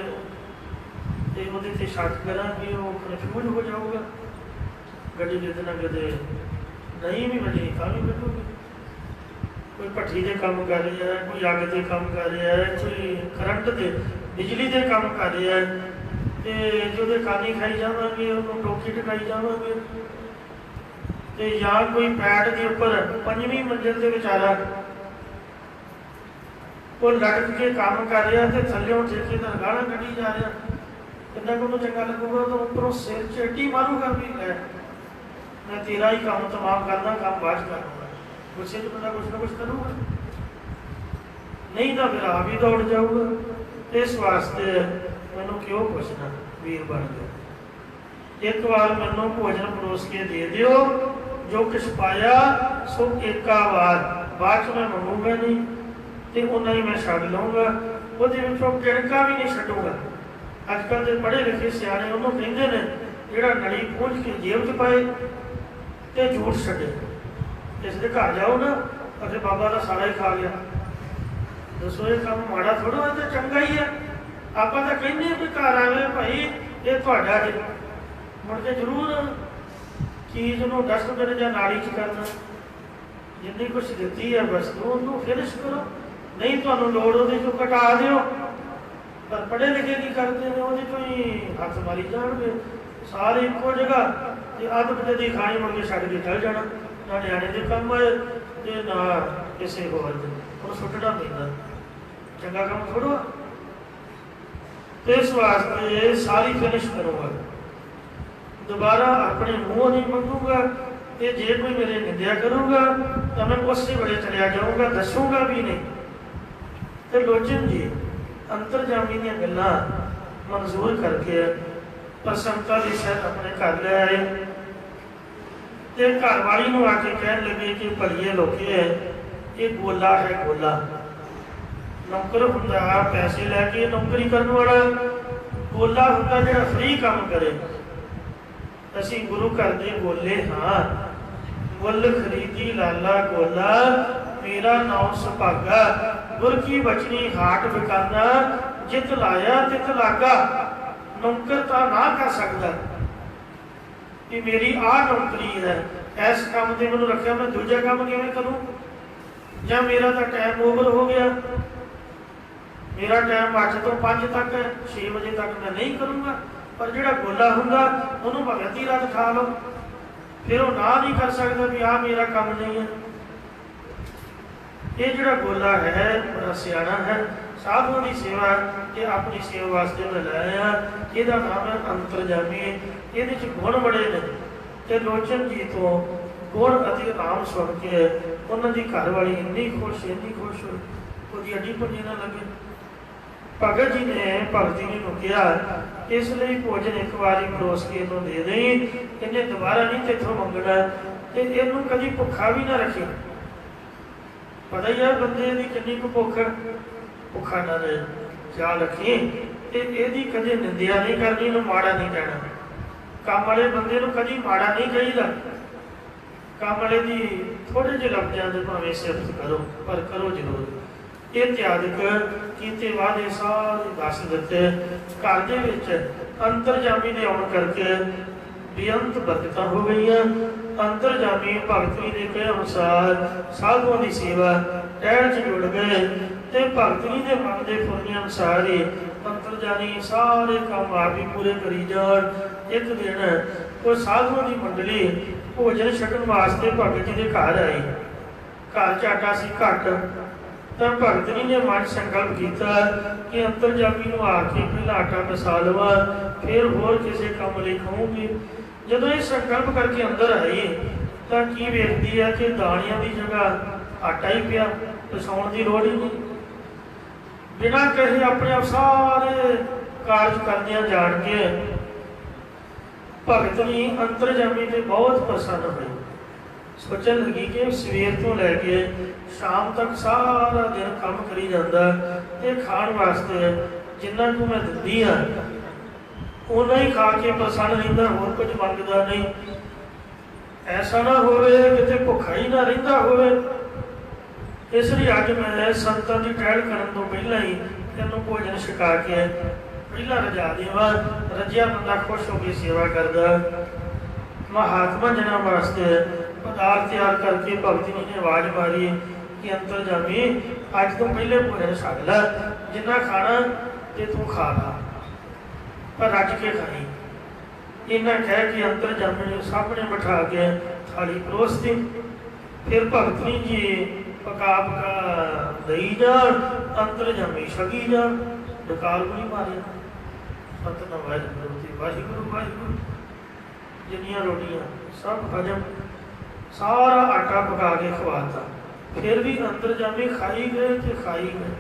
Speaker 1: तो वो शक करा कि वो कन्फ्यूज हो जाऊगा, गड्डी किते ना किते नहीं भी बनी तो भी बैठोगे। कोई भट्ठी के काम कर रहा है, कोई अग के काम कर रहा है, कोई करंट के बिजली के काम कर रहा है, तो जो कानी खाई जावांगे उन्होंने टोकी टकाई जावांगे। तो या कोई पैड के उपर 5वीं मंजिल के बेचारा वो लटक के काम कर रहा तो थल्लों ठेकेदार गाला कढ़ी जा रहा, कितना को चंगा लगूगा? तो उपरों सिर चेटी मारूगा भी लै मैं तेरा ही काम तमाम करना, काम बाद करूँगा, गुस्से तो बंदा कुछ ना कुछ करूँगा, नहीं तो फिर आप ही दौड़ जाऊगा। इस वास्ते मैनू क्यों पूछना वीर बन गया। एक बार मैनू भोजन परोस के दे दियो, जो कुछ पाया सो एका बार, बाद मैं मंगूंगा नहीं, तो उन्हें ही मैं छड्ड लूँगा, वो गिणका भी नहीं छड्डूंगा। अजकल के पढ़े लिखे सियाने उन्होंने कहते हैं जोड़ा नली पहुँच के जेब च पाए तो झूठ छड्डे। जिस दे घर जाओ ना अगर बाबा का सारा ही खा गया, दसो ये काम माड़ा थोड़ा है, तो चंगा ही है। आप तो कहने भी घर आवे भाई ये थोड़ा है, मुड़ के जरूर चीज़ ਨੂੰ डस्टबिन ਜਾਂ ਨਾਲੀ 'ਚ ਕਰਨਾ। जिन्नी कुछ दी है वस्तु ਉਹਨੂੰ फिनिश करो, नहीं ਤੁਹਾਨੂੰ ਲੋੜ ਉਹਦੇ ਚੋਂ ਘਟਾ ਦਿਓ। पर पढ़े लिखे की करते हैं ਉਹਦੇ ਚੋਂ ਹੀ ਹੱਥ ਮਾਰੀ ਜਾਣਗੇ ਸਾਰੇ ਇੱਕੋ ਜਗ੍ਹਾ ਤੇ ਅੱਧ ਵਜੇ ਦੀ ਖਾਣੀ ਮੁੜ ਕੇ ਛੱਡ ਕੇ ਚੱਲ ਜਾਣਾ, ਨਾ ਨਿਆਣੇ ਦੇ ਕੰਮ ਆਏ ਤੇ ਨਾ ਕਿਸੇ ਹੋਰ ਦੇ। ਉਹਨੂੰ ਸੁੱਟਣਾ ਪੈਂਦਾ, ਚੰਗਾ ਕੰਮ ਥੋੜ੍ਹਾ। ਇਸ ਵਾਸਤੇ ਸਾਰੀ ਫਿਨਿਸ਼ ਕਰੂੰਗਾ, ਦੁਬਾਰਾ ਆਪਣੇ ਮੂੰਹ ਨਹੀਂ ਮੰਗੂਗਾ। ਤੇ ਜੇ ਕੋਈ ਮੇਰੇ ਨਿੰਦਿਆ ਕਰੂਗਾ ਤਾਂ ਮੈਂ ਉਸੇ ਵੇਲੇ ਚਲਿਆ ਜਾਊਂਗਾ, ਦੱਸੂਗਾ ਵੀ ਨਹੀਂ। ਤੇ ਲੋਚਨ ਜੀ ਅੰਤਰਜਾਮੀ ਦੀਆਂ ਗੱਲਾਂ ਮਨਜ਼ੂਰ ਕਰਕੇ ਪ੍ਰਸੰਨਤਾ ਦੀ ਸਹਿਤ ਆਪਣੇ ਘਰ ਲੈ ਆਏ ਤੇ ਘਰ ਵਾਲੀ ਨੂੰ ਆ ਕੇ ਕਹਿਣ ਲੱਗੇ ਕਿ ਭਲੀਏ ਲੋਕੇ ਇਹ ਗੋਲਾ ਹੈ। ਗੋਲਾ ਨੌਕਰ ਹੁੰਦਾ ਪੈਸੇ ਲੈ ਕੇ ਨੌਕਰੀ ਕਰਨ ਵਾਲਾ, ਗੋਲਾ ਹੁੰਦਾ ਜਿਹੜਾ ਫ੍ਰੀ ਕੰਮ ਕਰੇ। ਅਸੀਂ ਗੁਰੂ ਘਰ ਦੇ ਗੋਲੇ ਹਾਂ, ਮੁੱਲ ਖਰੀਦੀ ਲਾਲਾ ਗੋਲਾ, ਮੇਰਾ ਨਾਮ ਸੁਭਾਗਾ, ਗੁਰ ਕੀ ਬਚਨੀ ਹਾਟ ਵਿਕਾਨਾ, ਜਿਤ ਲਾਇਆ ਤਿਤ ਲਾਗਾ। ਨੌਕਰ ਤਾਂ ਨਾ ਕਰ ਸਕਦਾ ਕਿ ਮੇਰੀ ਆਹ ਨੌਕਰੀ ਹੈ, ਇਸ ਕੰਮ ਤੇ ਮੈਨੂੰ ਰੱਖਿਆ, ਮੈਂ ਦੂਜਾ ਕੰਮ ਕਿਵੇਂ ਕਰੂੰ? ਜਾਂ ਮੇਰਾ ਤਾਂ ਟਾਈਮ ਓਵਰ ਹੋ ਗਿਆ, ਮੇਰਾ ਟਾਈਮ 8 ਤੋਂ 5 ਤੱਕ ਹੈ, 6 ਵਜੇ ਤੱਕ ਮੈਂ ਨਹੀਂ ਕਰੂੰਗਾ। ਪਰ ਜਿਹੜਾ ਗੋਲਾ ਹੁੰਦਾ ਉਹਨੂੰ ਭਾਵੇਂ ਅੱਧੀ ਰਾਤ ਖਾ ਲਓ, ਫਿਰ ਉਹ ਨਾ ਨਹੀਂ ਕਰ ਸਕਦਾ ਵੀ ਆਹ ਮੇਰਾ ਕੰਮ ਨਹੀਂ ਹੈ। ਇਹ ਜਿਹੜਾ ਗੋਲਾ ਹੈ ਬੜਾ ਸਿਆਣਾ ਹੈ, ਸਾਧੂਆਂ ਦੀ ਸੇਵਾ ਇਹ ਆਪਣੀ ਸੇਵਾ ਵਾਸਤੇ ਮੈਂ ਲਾਇਆ। ਇਹਦਾ ਨਾਮ ਹੈ ਅੰਤਰਜਾਮੀ। ਇਹਦੇ 'ਚ ਗੁਣ ਬੜੇ ਨੇ ਤੇ ਲੋਚਨ ਜੀ ਤੋਂ ਗੁਣ ਅਤੇ ਨਾਮ ਸੁਣ ਕੇ ਉਹਨਾਂ ਦੀ ਘਰ ਵਾਲੀ ਇੰਨੀ ਖੁਸ਼ ਹੋਈ, ਉਹਦੀ ਅੱਡੀ ਭੁੱਜੀ ਨਾ ਲੱਗੇ। ਭਗਤ ਜੀ ਨੇ ਭਗਤੀ ਨੂੰ ਕਿਹਾ, ਇਸ ਲਈ ਭੋਜਨ ਇੱਕ ਵਾਰੀ ਪਰੋਸ ਕੇ ਇਹਨੂੰ ਦੇ ਦੇਈ, ਇਹਨੇ ਦੁਬਾਰਾ ਨਹੀਂ ਤੇਥੋਂ ਮੰਗਣਾ ਤੇ ਇਹਨੂੰ ਕਦੀ ਭੁੱਖਾ ਵੀ ਨਾ ਰੱਖੀ। ਪਤਾ ਹੀ ਹੈ ਬੰਦੇ ਦੀ ਕਿੰਨੀ ਕੁ ਭੁੱਖਾ ਨਾ ਰਹੇ, ਖਿਆਲ ਰੱਖੀ। ਤੇ ਇਹਦੀ ਕਦੇ ਨਿੰਦਿਆ ਨਹੀਂ ਕਰਨੀ, ਇਹਨੂੰ ਮਾੜਾ ਨਹੀਂ ਕਹਿਣਾ। ਕੰਮ ਵਾਲੇ ਬੰਦੇ ਨੂੰ ਕਦੀ ਮਾੜਾ ਨਹੀਂ ਕਹੀਦਾ। ਕੰਮ ਵਾਲੇ ਦੀ ਥੋੜ੍ਹੇ ਜਿਹੇ ਲਫ਼ਜ਼ਾਂ ਦੇ ਭਾਵੇਂ ਸਿਫਤ ਕਰੋ, ਪਰ ਕਰੋ ਜ਼ਰੂਰ। ਇਹ ਤਿਆਗਕ ਕੀਤੇ ਵਾਅਦੇ ਸਾਰੇ ਦੱਸ ਦਿੱਤੇ। ਘਰ ਦੇ ਵਿੱਚ ਅੰਤਰਜਾਮੀ ਦੇ ਆਉਣ ਕਰਕੇ ਬੇਅੰਤ ਬਰਕਤਾਂ ਹੋ ਗਈਆਂ। ਅੰਤਰਜਾਮੀ ਭਗਤੀ ਦੇ ਕਹੇ ਅਨੁਸਾਰ ਸਾਧੂਆਂ ਦੀ ਸੇਵਾ ਟਹਿਲ 'ਚ ਜੁੜ ਗਏ ਤੇ ਭਗਤੀ ਦੇ ਮਨ ਦੇ ਫੁਰਨੇ ਅਨੁਸਾਰ ਹੀ ਅੰਤਰਜਾਮੀ ਸਾਰੇ ਕੰਮ ਆਪ ਹੀ ਪੂਰੇ ਕਰੀ ਜਾਣ। ਇੱਕ ਦਿਨ ਉਹ ਸਾਧੂਆਂ ਦੀ ਮੰਡਲੀ ਭੋਜਨ ਛਕਣ ਵਾਸਤੇ ਭਗਤ ਜੀ ਦੇ ਘਰ ਆਈ। ਘਰ 'ਚ ਆਟਾ ਸੀ ਘੱਟ, ਤਾਂ ਭਗਤ ਜੀ ਨੇ ਮਨ ਸੰਕਲਪ ਕੀਤਾ ਕਿ ਅੰਤਰਜਾਮੀ ਨੂੰ ਆ ਕੇ ਪਹਿਲਾਂ ਆਟਾ ਪਿਸਾ ਲਵਾਂ, ਫਿਰ ਹੋਰ ਕਿਸੇ ਕੰਮ ਲਈ ਕਹੂੰਗੀ। ਜਦੋਂ ਇਹ ਸੰਕਲਪ ਕਰਕੇ ਅੰਦਰ ਆਈ ਤਾਂ ਕੀ ਵੇਖਦੀ ਹੈ ਕਿ ਦਾਣਿਆਂ ਦੀ ਜਗ੍ਹਾ ਆਟਾ ਹੀ ਪਿਆ, ਪਿਸਾਉਣ ਦੀ ਲੋੜ ਹੀ ਨਹੀਂ। ਬਿਨਾਂ ਕਹੇ ਆਪਣੇ ਆਪ ਸਾਰੇ ਕਾਰਜ ਕਰਦਿਆਂ ਜਾਣ ਕੇ ਭਗਤ ਜੀ ਅੰਤਰਜਾਮੀ ਤੇ ਬਹੁਤ ਪ੍ਰਸੰਨ ਹੋਏ। ਸੋਚਣ ਲੱਗੀ ਕਿ ਸਵੇਰ ਤੋਂ ਲੈ ਕੇ ਸ਼ਾਮ ਤੱਕ ਸਾਰਾ ਦਿਨ ਕੰਮ ਕਰੀ ਜਾਂਦਾ ਤੇ ਖਾਣ ਵਾਸਤੇ ਜਿੰਨਾ ਕੁ ਮੈਂ ਦਿੰਦੀ ਹਾਂ ਉਹਨਾਂ ਹੀ ਖਾ ਕੇ ਪ੍ਰਸੰਨ ਰਹਿੰਦਾ, ਹੋਰ ਕੁਝ ਮੰਗਦਾ ਨਹੀਂ। ਐਸਾ ਨਾ ਹੋਵੇ ਕਿਤੇ ਭੁੱਖਾ ਹੀ ਨਾ ਰਹਿੰਦਾ ਹੋਵੇ। ਇਸ ਲਈ ਅੱਜ ਮੈਂ ਸੰਤਾਂ ਦੀ ਟਹਿਲ ਕਰਨ ਤੋਂ ਪਹਿਲਾਂ ਹੀ ਇਹਨੂੰ ਭੋਜਨ ਛਕਾ ਕੇ ਪਹਿਲਾਂ ਰਜਾ ਦੇਵਾਂ। ਰੱਜਿਆ ਬੰਦਾ ਖੁਸ਼ ਹੋ ਕੇ ਸੇਵਾ ਕਰਦਾ। ਮਹਾਤਮਾ ਜਨਾਂ ਵਾਸਤੇ ਪਦਾਰਥ ਤਿਆਰ ਕਰਕੇ ਭਗਤ ਜੀ ਨੇ ਆਵਾਜ਼ ਮਾਰੀ ਕਿ ਅੰਤਰਜਾਮੀ ਅੱਜ ਤੋਂ ਪਹਿਲੇ ਭੋਜਨ ਛਕ ਲੈ, ਜਿੰਨਾ ਖਾਣਾ ਤੇ ਤੂੰ ਖਾ ਲਾ, ਪਰ ਰੱਜ ਕੇ ਖਾਈ। ਇਹਨਾਂ ਕਹਿ ਕੇ ਅੰਤਰਜਾਮੀ ਨੂੰ ਸਾਹਮਣੇ ਬਿਠਾ ਕੇ ਥਾਲੀ ਪਰੋਸਤੀ। ਫਿਰ ਭਗਤ ਜੀ ਪਕਾ ਦਈ ਜਾਣ, ਅੰਤਰਜਾਮੀ ਛਕੀ ਜਾਣ। ਡਕਾਲ ਵੀ ਨਹੀਂ ਮਾਰਿਆ। ਸਤਿਨਾਮ ਵਾਹਿਗੁਰੂ ਜੀ, ਵਾਹਿਗੁਰੂ ਵਾਹਿਗੁਰੂ। ਜਿੰਨੀਆਂ ਰੋਟੀਆਂ ਸਭ ਹਜਮ, ਸਾਰਾ ਆਟਾ ਪਕਾ ਕੇ ਖਵਾਤਾ। ਫਿਰ ਵੀ ਅੰਤਰਜਾਮੀ ਖਾਈ ਗਏ ਤੇ ਖਾਈ ਗਏ।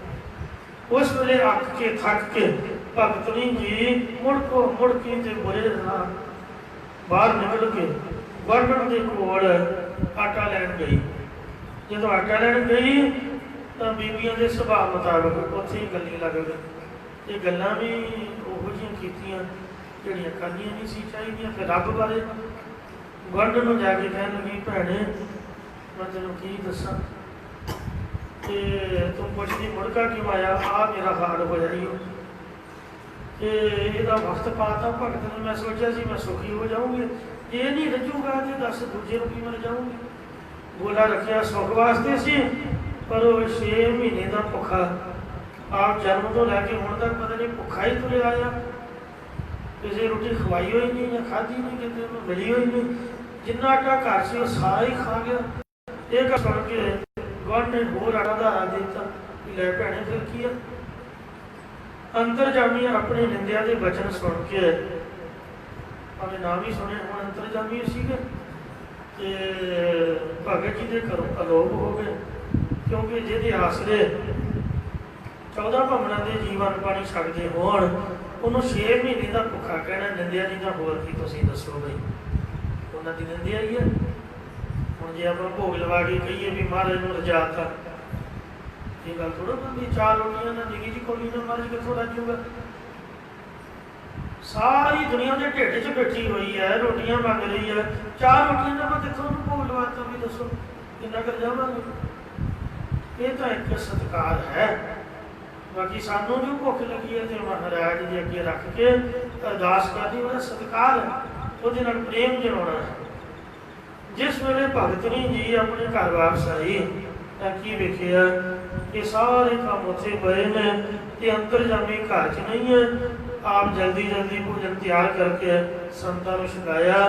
Speaker 1: ਉਸ ਵੇਲੇ ਅੱਕ ਕੇ ਥੱਕ ਕੇ ਭਗਤਨੀ ਜੀ ਮੁੜ ਕੇ ਤੇ ਬੁਰੇ ਨਾਲ ਬਾਹਰ ਨਿਕਲ ਕੇ ਗਵਰਨਮੈਂਟ ਦੇ ਕੋਲ ਆਟਾ ਲੈਣ ਗਈ। ਜਦੋਂ ਆਟਾ ਲੈਣ ਗਈ ਤਾਂ ਬੀਬੀਆਂ ਦੇ ਸੁਭਾਅ ਮੁਤਾਬਕ ਉੱਥੇ ਹੀ ਗੱਲਾਂ ਲੱਗ ਗਈ। ਇਹ ਗੱਲਾਂ ਵੀ ਉਹੋ ਜਿਹੀਆਂ ਕੀਤੀਆਂ ਜਿਹੜੀਆਂ ਕਰਨੀਆਂ ਨਹੀਂ ਸੀ ਚਾਹੀਦੀਆਂ। ਫਿਰ ਰੱਬ ਬਾਰੇ ਗਵਰਨਰ ਨੂੰ ਜਾ ਕੇ ਕਹਿਣ ਲੱਗੀ, ਭੈਣੇ ਮੈਂ ਤੈਨੂੰ ਕੀ ਦੱਸਾਂ ਤੇ ਤੂੰ ਪੁੱਛਦੀ ਮੁੜਕਾ ਕਿਉਂ ਆਇਆ, ਆ ਮੇਰਾ ਹਾਲ ਹੋ ਜਾਈ। ਤੇ ਇਹਦਾ ਵਕਤ ਪਾਤਾ ਭਗਤ ਨੇ। ਮੈਂ ਸੋਚਿਆ ਸੀ ਮੈਂ ਸੁਖੀ ਹੋ ਜਾਊਂਗੀ, ਜੇ ਇਹ ਨਹੀਂ ਰਜੂਗਾ ਤੇ ਦੱਸ ਦੂਜੇ ਨੂੰ ਕਿਵੇਂ ਰਜਾਊਂਗੀ। ਗੋਲਾ ਰੱਖਿਆ ਸੁੱਖ ਵਾਸਤੇ ਸੀ, ਪਰ ਉਹ 6 ਮਹੀਨੇ ਦਾ ਭੁੱਖਾ, ਆਪ ਜਨਮ ਤੋਂ ਲੈ ਕੇ ਹੁਣ ਤੱਕ ਪਤਾ ਨਹੀਂ ਭੁੱਖਾ ਹੀ ਤੁਰਿਆ ਆਇਆ। ਕਿਸੇ ਰੋਟੀ ਖਵਾਈ ਹੋਈ ਨਹੀਂ ਜਾਂ ਖਾਧੀ ਨਹੀਂ, ਕਿਤੇ ਉਹਨੂੰ ਮਿਲੀ ਹੋਈ ਨਹੀਂ। ਜਿੰਨਾ ਆਟਾ ਘਰ ਸੀ ਉਹ ਸਾਰਾ ਹੀ ਖਾ ਗਿਆ। ਇਹ ਗੱਲ ਸੁਣ ਕੇ ਗੁਆਂਢ ਨੇ ਹੋਰ ਆਟਾ ਦਾ ਆ ਦਿੱਤਾ ਕਿ ਲੈ ਭੈਣੇ ਫਿਰ ਕੀ ਆ। ਅੰਤਰਜਾਮੀ ਆਪਣੇ ਨਿੰਦਿਆ ਦੇ ਬਚਨ ਸੁਣ ਕੇ, ਭਾਵੇਂ ਨਾਮ ਹੀ ਸੁਣੇ ਹੁਣ ਅੰਤਰਜਾਮੀ ਸੀਗੇ, ਤੇ ਭਗਤ ਜੀ ਦੇ ਘਰੋਂ ਅਲੋਪ ਹੋ ਗਏ। ਕਿਉਂਕਿ ਜਿਹਦੇ ਆਸਰੇ 14 ਭਵਨਾਂ ਦੇ ਜੀਵਨ ਪਾਣੀ ਛੱਡਦੇ ਹੋਣ, ਉਹਨੂੰ 6 ਮਹੀਨੇ ਦਾ ਭੁੱਖਾ ਕਹਿਣਾ ਨਿੰਦਿਆ ਨਹੀਂ ਤਾਂ ਹੋਰ ਕੀ ਤੁਸੀਂ ਦੱਸੋ ਬਈ। ਉਹਨਾਂ ਦੀ ਨਿੰਦਿਆ ਹੀ ਹੈ। ਹੁਣ ਜੇ ਆਪਾਂ ਭੋਗ ਲਵਾ ਕੇ ਕਹੀਏ ਵੀ ਮਹਾਰਾਜ ਨੂੰ ਰਜਾਤਾ, ਇਹ ਗੱਲ ਥੋੜਾ ਬੰਦੀ। 4 ਰੋਟੀਆਂ ਨਾਲ ਨਿੱਕੀ ਜੀ ਕੋਲੀ ਨਾਲ ਮਹਾਰਾਜ ਕਿੱਥੋਂ ਰੱਜੂਗਾ। ਸਾਰੀ ਦੁਨੀਆ ਦੇ ਢਿੱਡ 'ਚ ਬੈਠੀ ਹੋਈ ਹੈ, ਰੋਟੀਆਂ ਮੰਗ ਰਹੀ ਹੈ, 4 ਰੋਟੀਆਂ ਨਾਲ ਮੈਂ ਕਿੱਥੋਂ ਉਹਨੂੰ ਭੋਗ ਲਵਾਤਾ ਵੀ ਦੱਸੋ ਕਿੰਨਾ ਕਰ ਜਾਵਾਂਗੇ। ਇਹ ਤਾਂ ਇੱਕ ਸਤਿਕਾਰ ਹੈ। ਬਾਕੀ ਸਾਨੂੰ ਜੋ ਭੁੱਖ ਲੱਗੀ ਹੈ ਤੇ ਮਹਾਰਾਜ ਦੇ ਅੱਗੇ ਰੱਖ ਕੇ ਅਰਦਾਸ ਕਰਦੀ, ਉਹਦਾ ਸਤਿਕਾਰ ਹੈ, ਉਹਦੇ ਨਾਲ ਪ੍ਰੇਮ ਜਮਾਉਣਾ ਹੈ। ਜਿਸ ਵੇਲੇ ਭਗਤਨੀ ਜੀ ਆਪਣੇ ਘਰ ਵਾਪਸ ਆਈ ਤਾਂ ਕੀ ਵੇਖਿਆ ਕਿ ਸਾਰੇ ਕੰਮ ਉੱਥੇ ਪਏ ਨੇ ਤੇ ਅੰਤਰਜਾਮੀ ਘਰ 'ਚ ਨਹੀਂ ਹੈ। ਆਪ ਜਲਦੀ ਜਲਦੀ ਭੋਜਨ ਤਿਆਰ ਕਰਕੇ ਸੰਤਾਂ ਨੂੰ ਛਕਾਇਆ।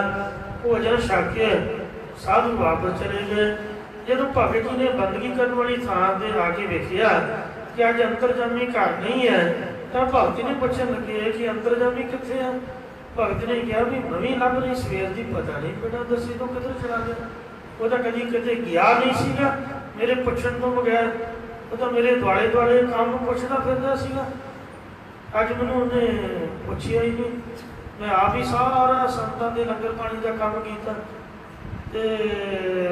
Speaker 1: ਭੋਜਨ ਛਕ ਕੇ ਸਾਧੂ ਵਾਪਸ ਚਲੇ ਗਏ। ਜਦੋਂ ਭਗਤ ਜੀ ਨੇ ਬੰਦਗੀ ਕਰਨ ਵਾਲੀ ਥਾਂ ਤੇ ਆ ਕੇ ਵੇਖਿਆ ਕਿ ਅੱਜ ਅੰਤਰਜਾਮੀ ਘਰ ਨਹੀਂ ਹੈ, ਤਾਂ ਭਗਤ ਨੇ ਪੁੱਛਣ ਲੱਗੇ ਕਿ ਅੰਤਰਜਾਮੀ ਕਿੱਥੇ ਆ। ਭਗਤ ਨੇ ਕਿਹਾ ਵੀ ਨਵੀਂ ਲੱਭ ਰਹੀ, ਸਵੇਰ ਦੀ ਪਤਾ ਨਹੀਂ ਬੇਟਾ ਦੱਸੀ ਤੋਂ ਕਿੱਧਰ ਚਲਾ ਗਿਆ। ਉਹ ਤਾਂ ਕਦੀ ਕਿਤੇ ਗਿਆ ਨਹੀਂ ਸੀਗਾ ਮੇਰੇ ਪੁੱਛਣ ਤੋਂ ਬਗੈਰ। ਉਹ ਤਾਂ ਮੇਰੇ ਦੁਆਲੇ ਦੁਆਲੇ ਕੰਮ ਪੁੱਛਦਾ ਫਿਰਦਾ ਸੀਗਾ। ਅੱਜ ਮੈਨੂੰ ਉਹਨੇ ਪੁੱਛਿਆ ਹੀ ਨਹੀਂ। ਮੈਂ ਆਪ ਹੀ ਸਾਰਾ ਸੰਤਾਂ ਦੇ ਲੰਗਰ ਪਾਣੀ ਦਾ ਕੰਮ ਕੀਤਾ ਤੇ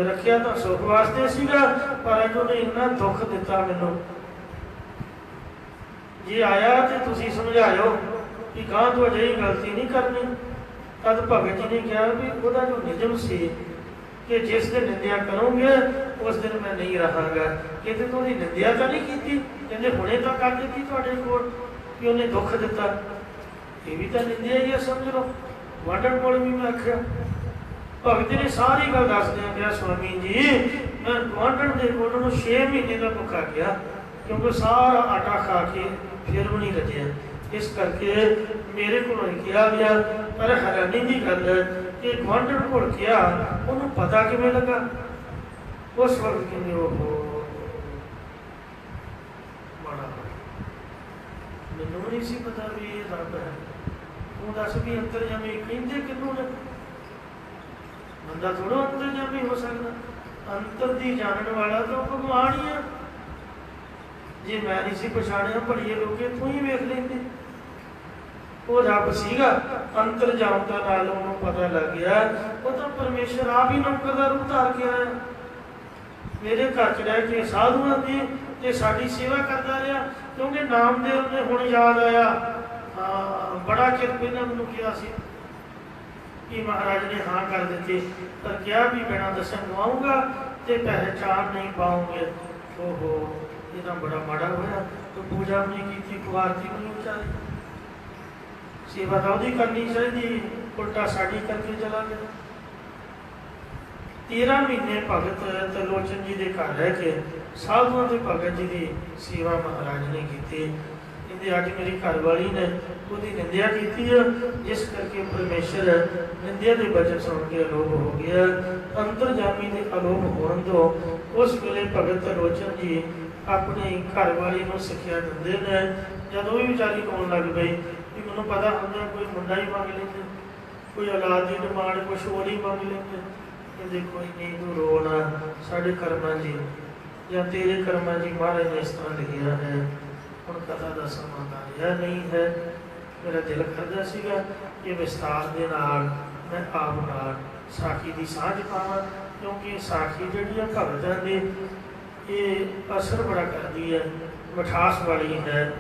Speaker 1: ਰੱਖਿਆ ਤਾਂ ਸੁੱਖ ਵਾਸਤੇ ਸੀਗਾ, ਪਰ ਅੱਜ ਉਹਨੇ ਇੰਨਾ ਦੁੱਖ ਦਿੱਤਾ ਮੈਨੂੰ। ਜੇ ਆਇਆ ਤੇ ਤੁਸੀਂ ਸਮਝਾਇਓ ਕਿ ਗਾਂ ਤੋਂ ਅਜਿਹੀ ਗਲਤੀ ਨਹੀਂ ਕਰਨੀ। ਤਦ ਭਗਤ ਜੀ ਨੇ ਕਿਹਾ ਵੀ ਉਹਦਾ ਜੋ ਨਿਯਮ ਸੀ ਕਿ ਜਿਸ ਦਿਨ ਨਿੰਦਿਆ ਕਰੋਗੇ ਉਸ ਦਿਨ ਮੈਂ ਨਹੀਂ ਰਹਾਂਗਾ। ਕਿਤੇ ਤੋਂ ਉਹਦੀ ਨਿੰਦਿਆ ਤਾਂ ਨਹੀਂ ਕੀਤੀ, ਕਹਿੰਦੇ ਹੁਣੇ ਤਾਂ ਕਰ ਦਿੱਤੀ ਤੁਹਾਡੇ ਕੋਲ ਕਿ ਉਹਨੇ ਦੁੱਖ ਦਿੱਤਾ। ਇਹ ਵੀ ਤਾਂ ਨਿੰਦਿਆ ਹੀ ਹੈ, ਸਮਝ ਲਓ। ਵਾਂਢਣ ਕੋਲ ਵੀ ਮੈਂ ਆਖਿਆ, ਭਗਤ ਨੇ ਸਾਰੀ ਗੱਲ ਦੱਸਦਿਆਂ ਕਿਹਾ ਸਵਾਮੀ ਜੀ ਮੈਂ ਵਾਂਢਣ ਦੇ ਕੋਲ ਉਹਨੂੰ 6 ਮਹੀਨੇ ਦਾ ਭੁੱਖਾ ਗਿਆ, ਕਿਉਂਕਿ ਸਾਰਾ ਆਟਾ ਖਾ ਕੇ ਫਿਰ ਵੀ ਨਹੀਂ ਰਜਿਆ। ਇਸ ਕਰਕੇ ਮੇਰੇ ਕੋਲੋਂ ਕਿਹਾ ਗਿਆ। ਪਰ ਹੈਰਾਨੀ ਦੀ ਗੱਲ ਹੈ ਕਿ ਗੁਆਂਢਣ ਕੋਲ ਕਿਹਾ, ਉਹਨੂੰ ਪਤਾ ਕਿਵੇਂ ਲੱਗਾ। ਉਸ ਵਕਤ ਕਹਿੰਦੇ ਉਹ ਮਾੜਾ ਮੈਨੂੰ ਨਹੀਂ ਸੀ ਪਤਾ ਵੀ ਇਹ ਰੱਬ ਹੈ। ਤੂੰ ਦੱਸ ਵੀ ਅੰਤਰਜਾਮੀ ਕਹਿੰਦੇ ਕਿਹਨੂੰ ਨੇ? ਬੰਦਾ ਥੋੜਾ ਅੰਤਰਜਾਮੀ ਹੋ ਸਕਦਾ। ਅੰਤਰ ਦੀ ਜਾਣਨ ਵਾਲਾ ਤਾਂ ਭਗਵਾਨ ਹੀ ਹੈ। ਜੇ ਮੈਂ ਨਹੀਂ ਸੀ ਪਛਾਣਿਆ ਭੜੀਏ ਲੋਕੇ ਤੂੰ ਹੀ ਵੇਖ ਲੈਂਦੇ। ਉਹ ਰੱਬ ਸੀਗਾ, ਅੰਤਰਜਾਮਤਾ ਨਾਲ ਉਹਨੂੰ ਪਤਾ ਲੱਗ ਗਿਆ। ਉਹ ਤਾਂ ਪਰਮੇਸ਼ਰ ਆਪ ਹੀ ਨੌਕਰ ਦਾ ਰੂਪ ਧਾਰ ਕੇ ਆਇਆ। ਮੇਰੇ ਘਰ 'ਚ ਰਹਿ ਕੇ ਸਾਧੂਆਂ ਦੀ ਤੇ ਸਾਡੀ ਸੇਵਾ ਕਰਦਾ ਰਿਹਾ। ਕਿਉਂਕਿ ਨਾਮਦੇਵ ਨੇ ਹੁਣ ਯਾਦ ਆਇਆ, ਬੜਾ ਚਿਰ ਪਹਿਲਾਂ ਮੈਨੂੰ ਕਿਹਾ ਸੀ ਕਿ ਮਹਾਰਾਜ ਨੇ ਹਾਂ ਕਰ ਦਿੱਤੀ, ਪਰ ਕਿਹਾ ਵੀ ਬਿਨਾਂ ਦਰਸ਼ਨ ਗਵਾਊਂਗਾ ਤੇ ਪਹਿਚਾਣ ਨਹੀਂ ਪਾਉਂਗੇ। ਓਹੋ ਇਹ ਤਾਂ ਬੜਾ ਮਾੜਾ ਹੋਇਆ। ਤੂੰ ਪੂਜਾ ਨਹੀਂ ਕੀਤੀ, ਕੁਆਰਤੀ ਨਹੀਂ ਉਚਾਰੀ, ਸੇਵਾ ਤਾਂ ਉਹਦੀ ਕਰਨੀ ਚਾਹੀਦੀ, ਉਲਟਾ ਸਾਡੀ ਕਰਕੇ ਚਲਾ ਗਿਆ। 13 ਮਹੀਨੇ ਭਗਤ ਤਰਲੋਚਨ ਜੀ ਦੇ ਘਰ ਰਹਿ ਕੇ ਸਾਧੂਆਂ ਦੇ ਭਗਤ ਜੀ ਦੀ ਸੇਵਾ ਮਹਾਰਾਜ ਨੇ ਕੀਤੀ। ਕਹਿੰਦੇ ਅੱਜ ਮੇਰੀ ਘਰ ਵਾਲੀ ਨੇ ਉਹਦੀ ਨਿੰਦਿਆ ਕੀਤੀ ਹੈ, ਜਿਸ ਕਰਕੇ ਪਰਮੇਸ਼ਰ ਨਿੰਦਿਆ ਦੇ ਬਚਨ ਸੁਣ ਕੇ ਅਲੋਪ ਹੋ ਗਿਆ। ਅੰਤਰਜਾਮੀ ਦੇ ਅਲੋਪ ਹੋਣ ਤੋਂ ਉਸ ਵੇਲੇ ਭਗਤ ਤਰਲੋਚਨ ਜੀ ਆਪਣੀ ਘਰ ਵਾਲੀ ਨੂੰ ਸਿੱਖਿਆ ਦਿੰਦੇ ਨੇ। ਜਦੋਂ ਵੀ ਵਿਚਾਰੀ ਰੋਣ ਲੱਗ ਪਈ ਵੀ ਮੈਨੂੰ ਪਤਾ ਹੁੰਦਾ ਕੋਈ ਮੁੰਡਾ ਹੀ ਮੰਗ ਲੈਂਦੇ, ਕੋਈ ਔਲਾਦ ਦੀ ਡਿਮਾਂਡ ਕੁਛ ਹੋਰ ਹੀ ਮੰਗ ਲੈਂਦੇ। ਕਹਿੰਦੇ ਕੋਈ ਨਹੀਂ ਤੂੰ ਰੋਣਾ, ਸਾਡੇ ਕਰਮਾਂ ਜੀ ਜਾਂ ਤੇਰੇ ਕਰਮਾਂ ਜੀ ਮਹਾਰਾਜ ਨੇ ਇਸ ਤਰ੍ਹਾਂ ਲਿਖਿਆ ਹੈ। ਹੁਣ ਕਥਾ ਦਾ ਸਮਾਂ ਤਾਂ ਰਿਹਾ ਨਹੀਂ ਹੈ। ਮੇਰਾ ਦਿਲ ਕਰਦਾ ਸੀਗਾ ਕਿ ਵਿਸਤਾਰ ਦੇ ਨਾਲ ਮੈਂ ਆਪ ਨਾਲ ਸਾਖੀ ਦੀ ਸਾਂਝ ਪਾਵਾਂ, ਕਿਉਂਕਿ ਸਾਖੀ ਜਿਹੜੀ ਆ ਭਗਤਾਂ ਦੀ ਇਹ ਅਸਰ ਬੜਾ ਕਰਦੀ ਹੈ, ਮਿਠਾਸ ਵਾਲੀ ਹੈ।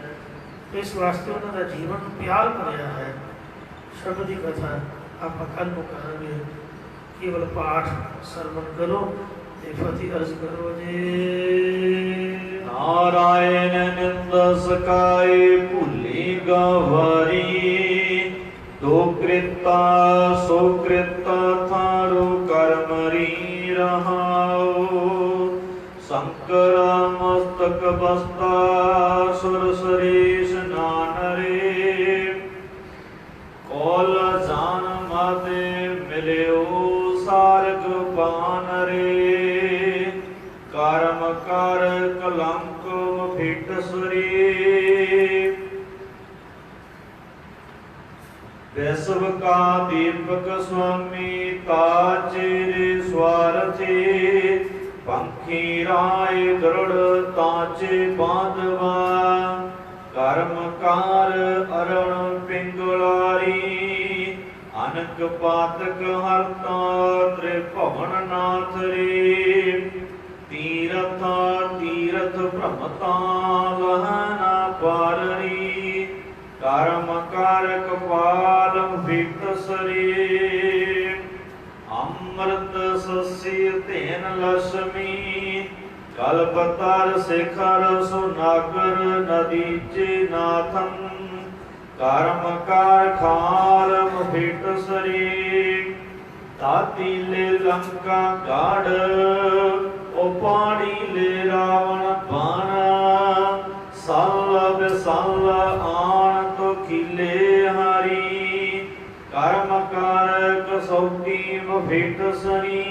Speaker 1: ਇਸ ਵਾਸਤੇ ਉਹਨਾਂ ਦਾ ਜੀਵਨ ਪਿਆਰ ਭਰਿਆ ਹੈ। ਸ਼ਬਦ ਦੀ ਕਥਾ ਆਪਾਂ ਕੱਲ੍ਹ ਨੂੰ ਕਰਾਂਗੇ। ਕੇਵਲ ਪਾਠ ਸਰਵਣ ਕਰੋ ਤੇ ਫਤਿਹ ਅਰਜ਼ ਕਰੋ ਜੀ।
Speaker 2: ਨਾਰਾਇਣ ਨਿੰਦ ਸਕਾਏ ਭੁੱਲੀ ਗਵਾਰੀ, दो कृता सो कृता थारो कर्मरी रहाओ शंकर मस्तक बस्ता सुर सरेश नान रे कौल जान माते मिल्यो सारग पान रे कर्म कर कलंक फिट सरे वैसव का दीपक स्वामी ताचेरे स्वारथे पंखी राय गरुड़ ताचे बांधवा कर्म कार अरण पिंगलारी अनक पातक हरता त्रिभुवन नाथ रे तीरथ तीरथ भ्रमता लहना पाररी कर्म कारक पाल भिक्त सरे अमृत सस्य तेन लक्ष्मी कल्पतर शिखर सुनागर नदी चे नाथन कर्म कार खारम भिक्त सरे ताती ले लंका गाढ़ उपाड़ी ले रावण बाणा साल बिसाल आन तो खिले हरी कर्म कारक सौती भेट सनी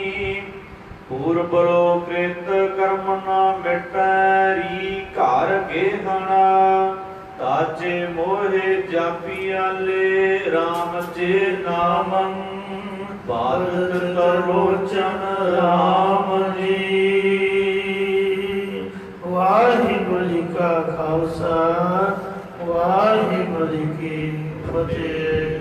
Speaker 2: पूर्व कृत कर्म न मिटरी कार गेहना ताचे मोहे जापिया ले राम जे नामं भारत तरोचन राम जी
Speaker 1: वाहिगुरू जी का खालसा वाहिगुरू जी की फतेह।